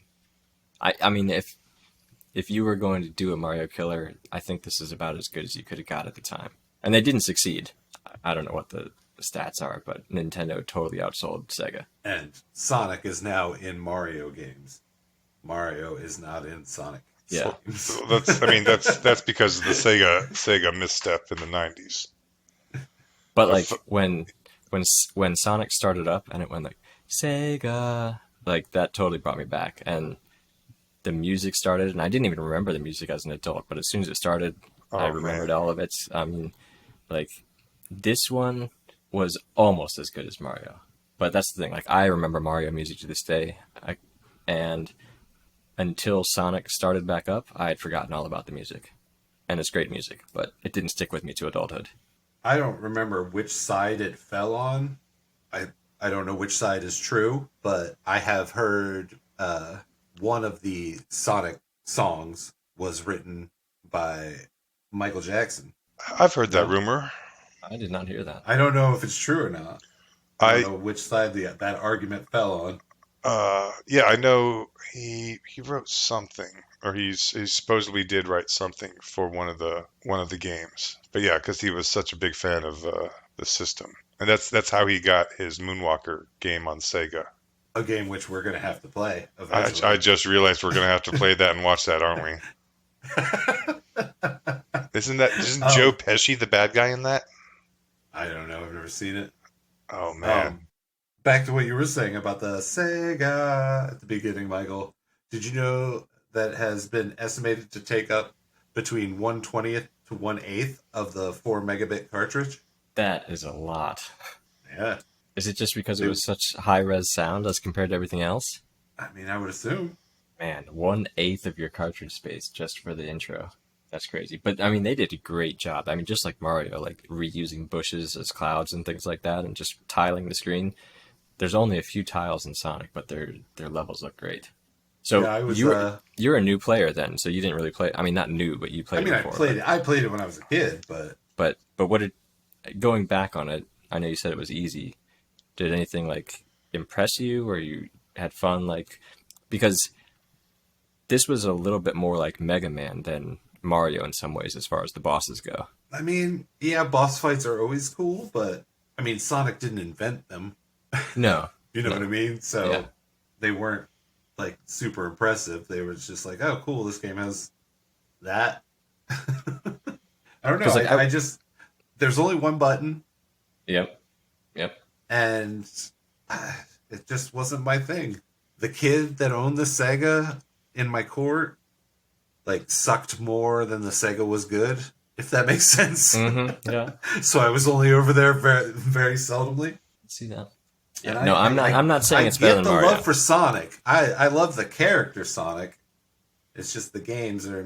I mean, if you were going to do a Mario killer, I think this is about as good as you could have got at the time. And they didn't succeed. I don't know what the stats are, but Nintendo totally outsold Sega. And Sonic is now in Mario games. Mario is not in Sonic Yeah. games. That's I mean that's because of the Sega misstep in the 90s. But Uh, like when Sonic started up and it went like Sega, like that totally brought me back. And the music started, and I didn't even remember the music as an adult, but as soon as it started, I oh remembered man. all of it. I mean, like this one was almost as good as Mario. But that's the thing. Like I remember Mario music to this day, and until Sonic started back up, I had forgotten all about the music. And it's great music, but it didn't stick with me to adulthood. I don't remember which side it fell on. I I don't know which side is true, but I have heard one of the Sonic songs was written by Michael Jackson. I've heard that No, rumor. I did not hear that. I don't know if it's true or not. I don't I know which side that argument fell on. yeah, I know he wrote something, or he supposedly did write something for one of the games. But yeah, because he was such a big fan of the system, and that's how he got his Moonwalker game on Sega. A game which we're going to have to play I eventually. just realized we're gonna have to play that and watch that, aren't we? Isn't Joe um, Pesci the bad guy in that? I don't know. I've never seen it. Oh man. Um, Back to what you were saying about the Sega at the beginning, Michael. Did you know that has been estimated to take up between 1/20th to 1/8 of the 4 megabit cartridge? That is a lot. Yeah. Is it just because it They, was such high res sound as compared to everything else? I mean, I would assume. Man, 1/8 of your cartridge space just for the intro. That's crazy. But I mean, they did a great job. I mean, just like Mario, like reusing bushes as clouds and things like that, and just tiling the screen. There's only a few tiles in Sonic, but their levels look great. Yeah, So I was. you're a new player then, so you didn't really play. I mean, not new, but you I played it mean, I before. played it. I played it when I was a kid, but But what did going back on it? I know you said it was easy. Did anything like impress you, or you had fun? Like because this was a little bit more like Mega Man than Mario in some ways, as far as the bosses go. I mean, yeah, boss fights are always cool, but I mean, Sonic didn't invent them. No, You know what no, I mean? yeah, So they weren't like super impressive. They were just like, oh, cool, this game has that. I don't know. because like I, I just there's only one button, yep, yep. and it just wasn't my thing. The kid that owned the Sega in my court like sucked more than the Sega was good, if that makes sense. Mm-hmm. Yeah, So I was only over there very, very seldomly. see that. Yeah, And no, I'm not. I'm not I saying it's better get than the love Mario. for Sonic. I love the character Sonic. It's just the games are.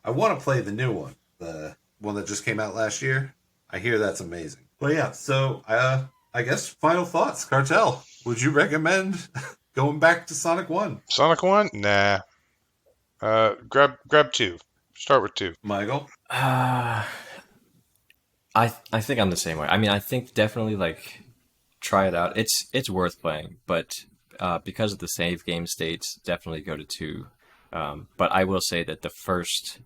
I want to play the new one, the one that just came out last year. I hear that's amazing. But yeah, so I guess final thoughts, Cartel. Would you recommend going back to Sonic One, Sonic 1? Nah. Grab 2. Start with 2. Michael? Uh, I think I'm the same way. I mean, I think definitely like try it out. It's worth playing, but because of the save game states, definitely go to 2. But I will say that the first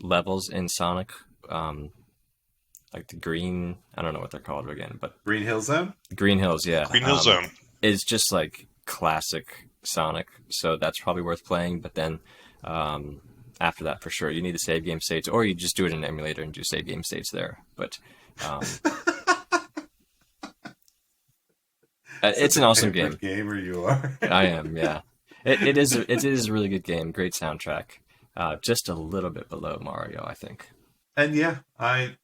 levels in Sonic, um, like the green, I don't know what they're called again, but Green Hill Zone. Green Hills, yeah, Green Hill Zone. is just like classic Sonic. So that's probably worth playing. But then after that, for sure, you need the save game states, or you just do it in an emulator and do save game states there. But um, it's Such an a awesome game. pampered gamer you are. I am, yeah. It is a really good game. Great soundtrack. Just a little bit below Mario, I think. And yeah, I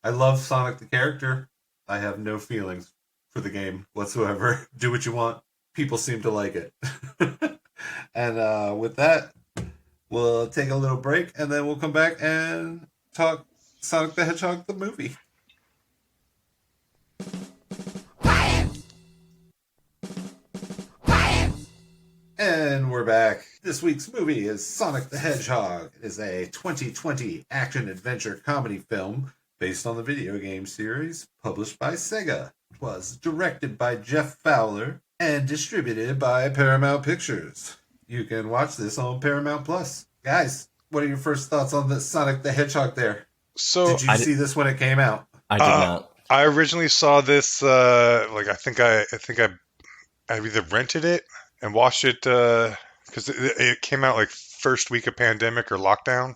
love Sonic the character. I have no feelings for the game whatsoever. Do what you want. People seem to like it. And with that, we'll take a little break and then we'll come back and talk Sonic the Hedgehog the movie. And we're back. This week's movie is Sonic the Hedgehog. It is a 2020 action-adventure comedy film based on the video game series published by Sega. It was directed by Jeff Fowler and distributed by Paramount Pictures. You can watch this on Paramount Plus. Guys, what are your first thoughts on the Sonic the Hedgehog there? So Did you see this when it came out? I did not. I originally saw this I either rented it and watched it because it came out like first week of pandemic or lockdown,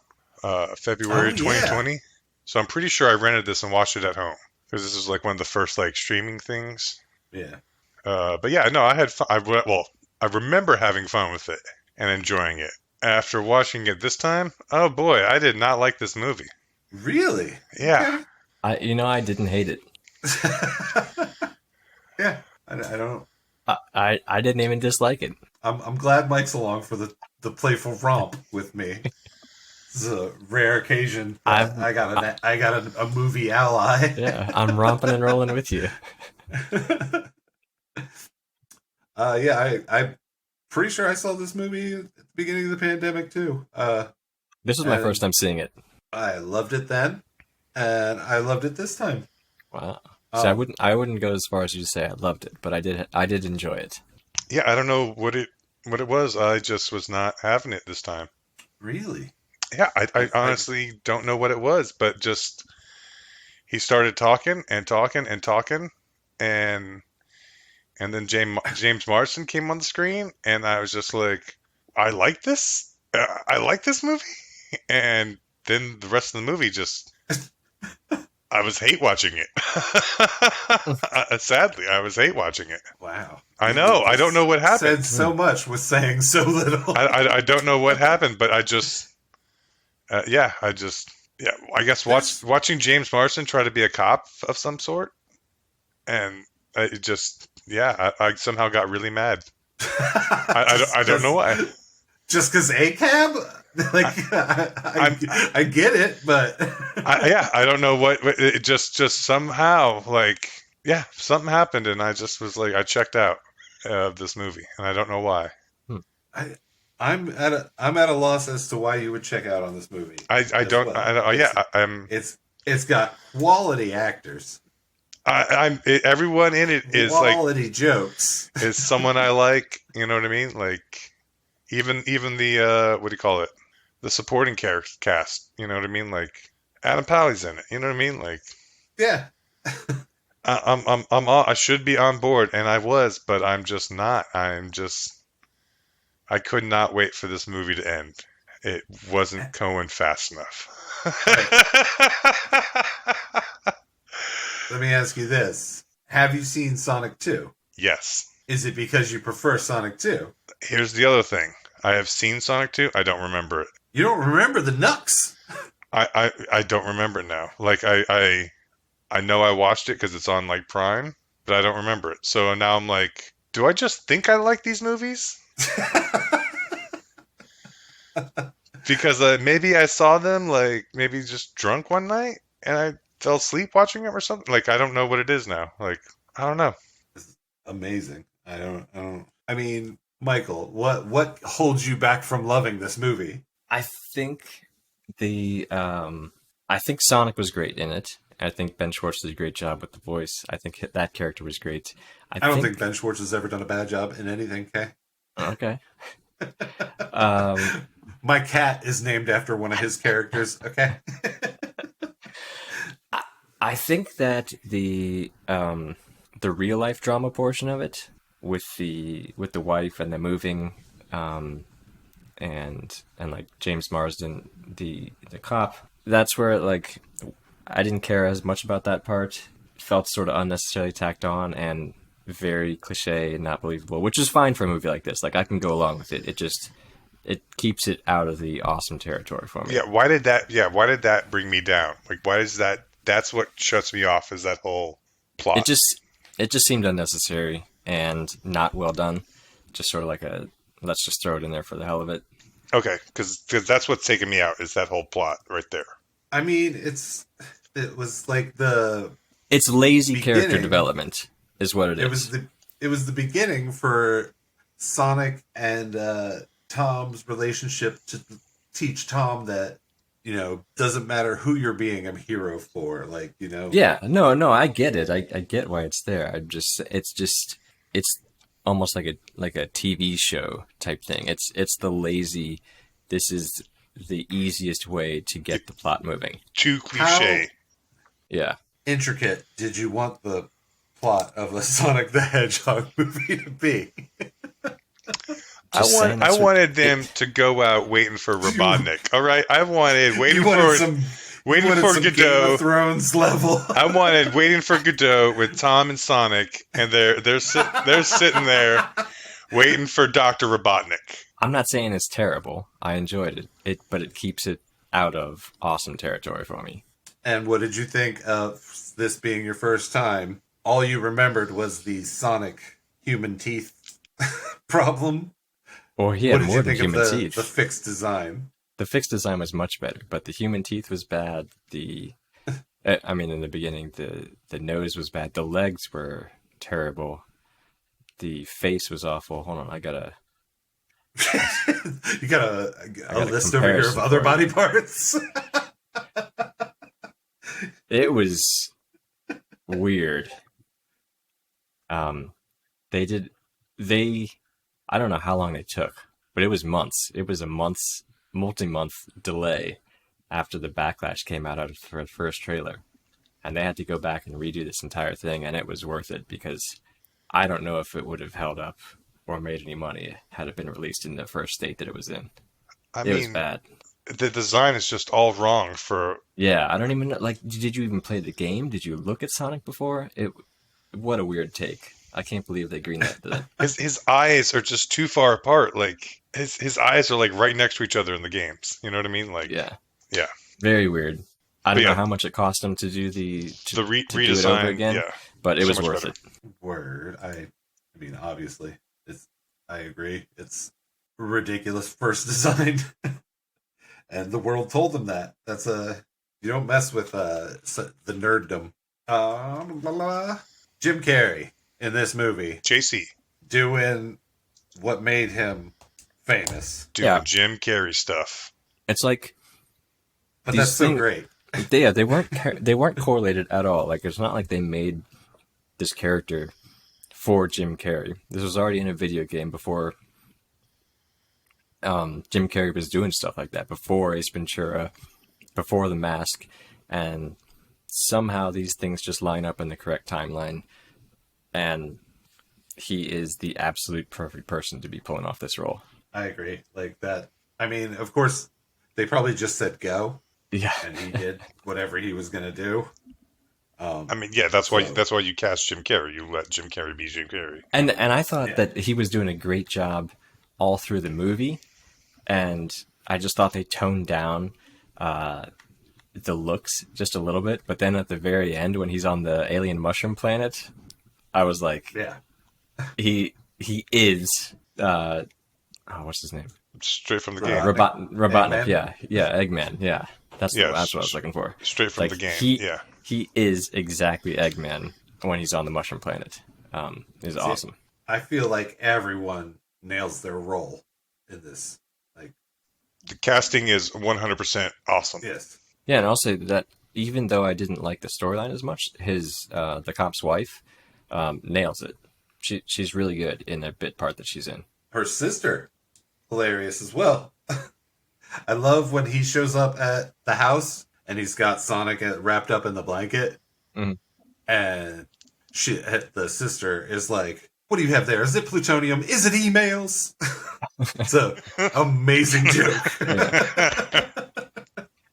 February 2020. So I'm pretty sure I rented this and watched it at home because this was like one of the first like streaming things. Yeah. But yeah, no, I had fun. I remember having fun with it and enjoying it. After watching it this time, oh boy, I did not like this movie. Really? Yeah. I didn't hate it. Yeah. I don't. I didn't even dislike it. I'm glad Mike's along for the playful romp with me. This is a rare occasion. I got a movie ally. Yeah, I'm romping and rolling with you. I'm pretty sure I saw this movie at the beginning of the pandemic too. This was my first time seeing it. I loved it then, and I loved it this time. Wow. So I wouldn't go as far as you to say I loved it, but I did enjoy it. Yeah, I don't know what it was. I just was not having it this time. Really? Yeah, I honestly don't know what it was, but just he started talking and talking and talking, and then James Marsden came on the screen, and I was just like, I like this. I like this movie, and then the rest of the movie just. I was hate watching it. Sadly, I was hate watching it. Wow. I know. I don't know what happened. Said so much with saying so little. I don't know what happened, but I just, I guess watching James Marsden try to be a cop of some sort, and it just, I somehow got really mad. I don't know why. Just because ACAB? Like, I get it, but I don't know what it just somehow something happened, and I just was like, I checked out of this movie, and I don't know why. I'm at a loss as to why you would check out on this movie. It's got quality actors. Everyone in it is quality jokes. Is someone I like. You know what I mean? Like even the what do you call it? The supporting cast. You know what I mean? Like Adam Pally in it. You know what I mean? Like yeah. I should be on board, and I was, but I'm just not. I could not wait for this movie to end. It wasn't going fast enough. Let me ask you this. Have you seen Sonic 2? Yes. Is it because you prefer Sonic 2? Here's the other thing. I have seen Sonic 2. I don't remember it. You don't remember the Knucks? I don't remember it now. Like, I know I watched it because it's on, like, Prime, but I don't remember it. So now I'm like, do I just think I like these movies? Because maybe I saw them, like, maybe just drunk one night, and I fell asleep watching them or something. Like, I don't know what it is now. Like, I don't know. It's amazing. I mean, Michael, what holds you back from loving this movie? I think I think Sonic was great in it. I think Ben Schwartz did a great job with the voice. I think that character was great. I don't think Ben Schwartz has ever done a bad job in anything, okay? Okay. My cat is named after one of his characters, okay? I think that the real life drama portion of it with the wife and the moving and like James Marsden the cop, that's where like I didn't care as much about that part. It felt sort of unnecessarily tacked on and very cliche and not believable, which is fine for a movie like this. Like I can go along with it. It keeps it out of the awesome territory for me. Yeah, why did that bring me down? Like why is that's what shuts me off is that whole plot. It just seemed unnecessary and not well done. Just sort of like let's just throw it in there for the hell of it. Okay, because that's what's taking me out is that whole plot right there. I mean, it was like it's lazy character development is what it is. It was the beginning for Sonic and Tom's relationship to teach Tom that, doesn't matter who you're being a hero for. Like, Yeah, no, I get it. I get why it's there. It's almost like a TV show type thing. It's the lazy. This is the easiest way to get the plot moving. Too how cliche. Yeah. intricate did you want the plot of a Sonic the Hedgehog movie to be? Just saying I that's what wanted them it, to go out waiting for Robotnik. All right, I wanted You waiting wanted for some Game of Godot. Thrones level. I wanted waiting for Godot with Tom and Sonic, and they're sitting there waiting for Doctor Robotnik. I'm not saying it's terrible. I enjoyed but it keeps it out of awesome territory for me. And what did you think of this being your first time? All you remembered was the Sonic human teeth problem. Or he What had did more you than think of human the teeth. fixed design? The fixed design was much better, but the human teeth was bad. I mean, in the beginning, the nose was bad. The legs were terrible. The face was awful. Hold on, You got a got a list over here of comparison other for body you. parts. It was weird. Um, they did they. I don't know how long they took, but it was months. It was a multi-month delay after the backlash came out for the first trailer, and they had to go back and redo this entire thing, and it was worth it because I don't know if it would have held up or made any money had it been released in the first state that it was in. I It was mean, bad. the design is just all wrong for. Yeah, I don't even know. Like, did you even play the game? Did you look at Sonic before? What a weird take. I can't believe they greenlit that. His eyes are just too far apart. Like his eyes are like right next to each other in the games. You know what I mean? Like, Yeah, yeah. very weird. I But don't know yeah, how much it cost them to do the to do it over redesign, again, yeah, but it so was much worth better. it. Word. I mean, obviously, I agree. It's ridiculous first design, and the world told them that. You don't mess with the nerddom. Blah, blah. Jim Carrey in this movie JC doing what made him famous, doing Yeah, Jim Carrey stuff. it's like but these that's so things. great. They weren't correlated at all. Like, it's not like they made this character for Jim Carrey. This was already in a video game before Jim Carrey was doing stuff like that. Before Ace Ventura, before The Mask, and somehow these things just line up in the correct timeline, and he is the absolute perfect person to be pulling off this role. I agree. Like that. I mean, of course, they probably just said go, Yeah, and he did whatever he was gonna do. I mean, yeah, So that's why you cast Jim Carrey. You let Jim Carrey be Jim Carrey. and I thought yeah, that he was doing a great job all through the movie, and I just thought they toned down the looks just a little bit. But then at the very end, when he's on the alien mushroom planet, I was like, yeah. he is what's his name? Straight from the Uh, game. Robotnik. Eggman? Yeah, Eggman. Yeah, that's Yeah, what I was looking for. straight from Like, the game. he Yeah. he is exactly Eggman when he's on the mushroom planet. Is See, awesome. I feel like everyone nails their role in this. Like, The casting is 100% awesome. yes, Yeah, and I'll say that even though I didn't like the storyline as much, the cop's wife nails it. She's really good in the bit part that she's in. her sister, hilarious as well. I love when he shows up at the house and he's got Sonic wrapped up in the blanket, Mhm. and the sister is like, "What do you have there? Is it plutonium? Is it emails?" It's a amazing joke. Yeah.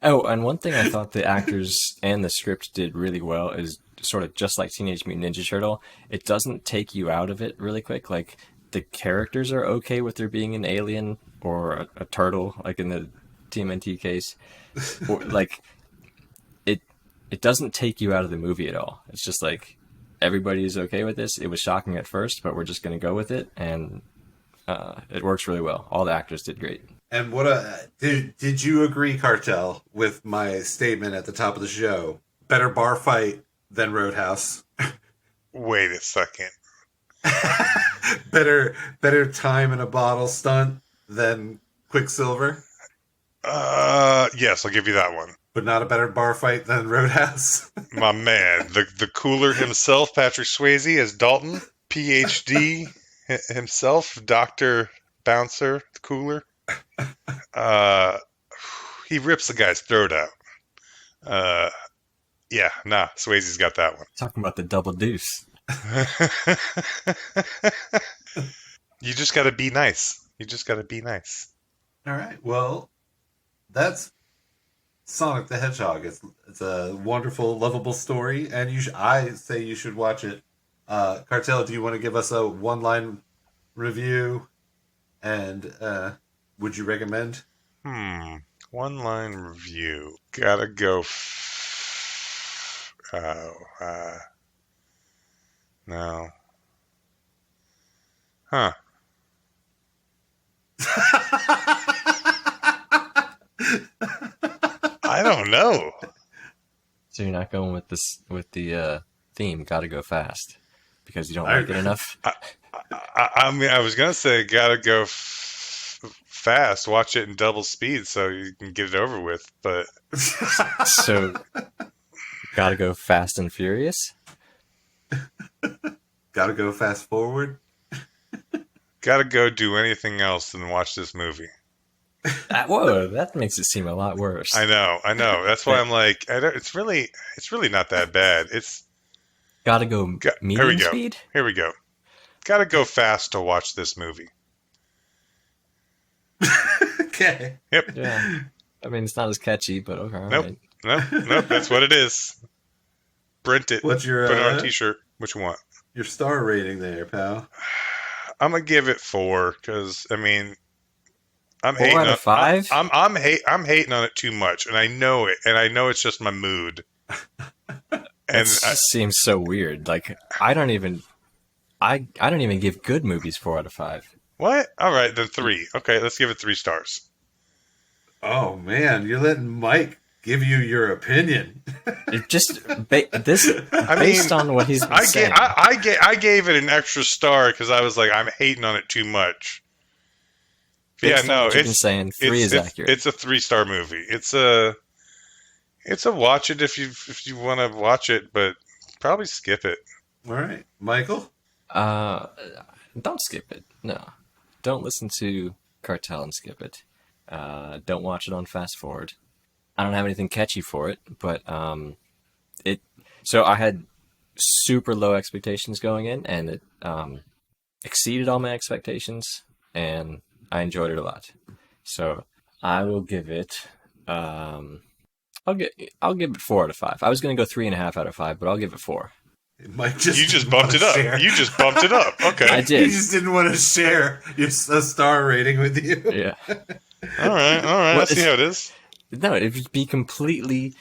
Oh, and one thing I thought the actors and the script did really well is sort of just like Teenage Mutant Ninja Turtle. It doesn't take you out of it really quick. Like, the characters are okay with there being an alien or a turtle, like in the TMNT case. Or, like, it doesn't take you out of the movie at all. It's just like everybody's okay with this. It was shocking at first, but we're just going to go with it, and it works really well. All the actors did great. And did you agree, Cartel, with my statement at the top of the show? Better bar fight than Roadhouse. Wait a second. better time in a bottle stunt than Quicksilver, Yes, I'll give you that one. but not a better bar fight than Roadhouse. My man, the cooler himself, Patrick Swayze as Dalton, PhD himself, Doctor Bouncer, the cooler. Uh, he rips the guy's throat out. Uh, yeah, nah, Swayze's got that Talking about the double deuce. one. You just gotta be nice. You just gotta be nice. All right. Well, that's Sonic the Hedgehog. It's a wonderful, lovable story, and I say you should watch it. Cartel, do you want to give us a one-line review? And would you recommend? One line review. Gotta go. Oh, no. Huh. I don't know. So you're not going with the theme, gotta go fast, because you don't like it enough? I mean, I was gonna say gotta go fast. Watch it in double speed so you can get it over with. But So, gotta go fast and furious? Gotta go fast forward. gotta go do anything else than watch this movie. Whoa, that makes it seem a lot worse. I know. That's why I'm like, it's really not that bad. Gotta go Here medium we go. speed? Here we go. Gotta go fast to watch this movie. Okay. Yep. Yeah. I mean, it's not as catchy, but okay. All Nope. right. Nope. That's what it is. Print it. What's your Put it on a t-shirt. What you want? your star rating there, pal? I'm gonna give it 4 because I mean, I'm 4 hating out of 5? I'm hating on it too much, and I know it, and I know it's just my mood. It just seems so weird. Like I don't even give good movies 4 out of 5. What? All right, then 3. Okay, let's give it 3 stars. Oh man, you're letting Mike give you your opinion. It just based on what he's been saying. I gave it an extra star because I was like, I'm hating on it too much. Based Yeah, on no, what you've been saying, 3 is accurate. It's a 3-star movie. It's a watch it if you want to watch it, but probably skip it. All right, Michael. Don't skip it. No, don't listen to Cartel and skip it. Don't watch it on fast forward. I don't have anything catchy for it, but it. So I had super low expectations going in, and it exceeded all my expectations, and I enjoyed it a lot. So I will give it. I'll give it 4 out of 5. I was going to go 3.5 out of 5, but I'll give it 4. Mike You just bumped it up. Share. You just bumped it up. Okay. I He did. just didn't want to share a star rating with you. Yeah. All right. Let's see how it is. No, it would be completely.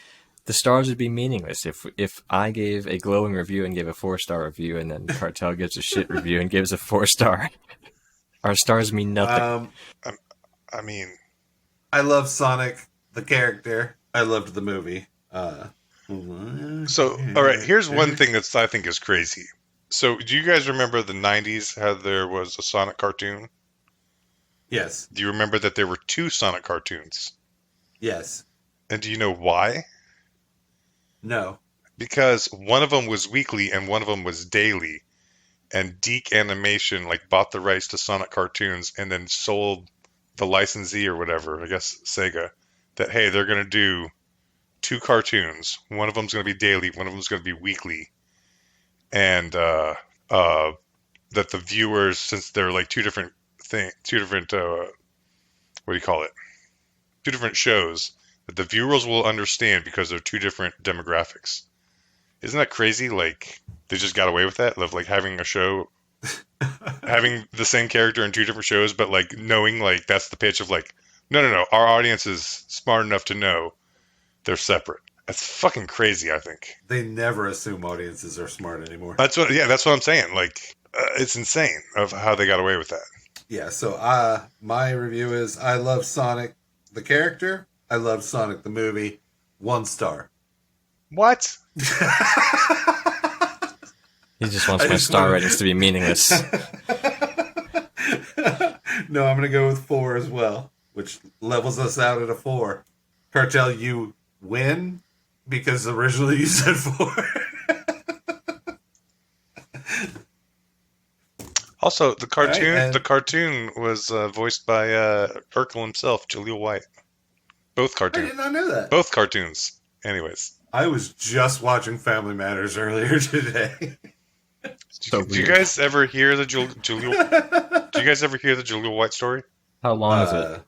The stars would be meaningless if I gave a glowing review and gave a 4-star review, and then Cartel gives a shit review and gives a 4-star. Our stars mean nothing. I mean, I love Sonic, the character. I loved the movie. so all right. Here's one thing that I think is crazy. So, do you guys remember the '90s? How there was a Sonic cartoon? Yes. Do you remember that there were 2 Sonic cartoons? Yes. And do you know why? No. Because one of them was weekly and one of them was daily. And Deke Animation bought the rights to Sonic cartoons and then sold the licensee or whatever, I guess Sega, that hey, they're going to do 2 cartoons. One of them's going to be daily, one of them's going to be weekly. And that the viewers, since they're like 2 different what do you call it? 2 different shows, that the viewers will understand because they're 2 different demographics. Isn't that crazy? Like, they just got away with that, of like having a show, having the same character in 2 different shows, but like knowing like that's the pitch of like, no, our audience is smart enough to know they're separate. That's fucking crazy, I think. They never assume audiences are smart anymore. That's what I'm saying. Like, it's insane of how they got away with that. Yeah, so my review is I love Sonic the character. I love Sonic the movie. 1 star. What? He just wants my star ratings to be meaningless. No, I'm going to go with 4 as well, which levels us out at a 4. Cartel, you win because originally you said 4. Also, Right, the and cartoon was voiced by Urkel himself, Jaleel White. I did not know that. Both cartoons. Anyways, I was just watching Family Matters earlier today. So do you weird. guys ever hear the Jaleel? Do you guys ever hear the Jaleel White story? How long is it? uh,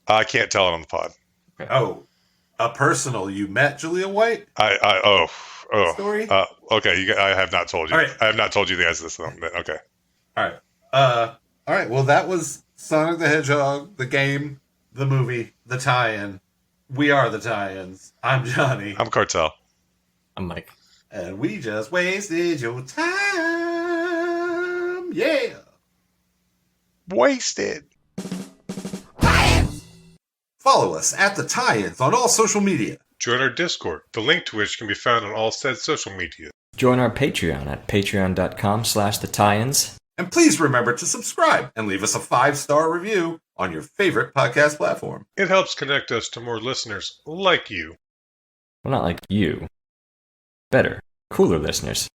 I can't tell it on the pod. oh, a personal. You met Julia White story? Okay. I have not told you. All right. I have not told you guys this one. But okay. All right. All right. Well, that was Sonic the Hedgehog, the game, the movie, the tie-in. We are the tie-ins. I'm Johnny. I'm Cartel. I'm Mike. And we just wasted your time. Yeah. Wasted. Follow us at the tie-ins on all social media. Join our Discord, the link to which can be found on all said social media. Join our Patreon at patreon.com/TheTie-ins. And please remember to subscribe and leave us a 5-star review on your favorite podcast platform. It helps connect us to more listeners like you. Well, not like you. Better, cooler listeners.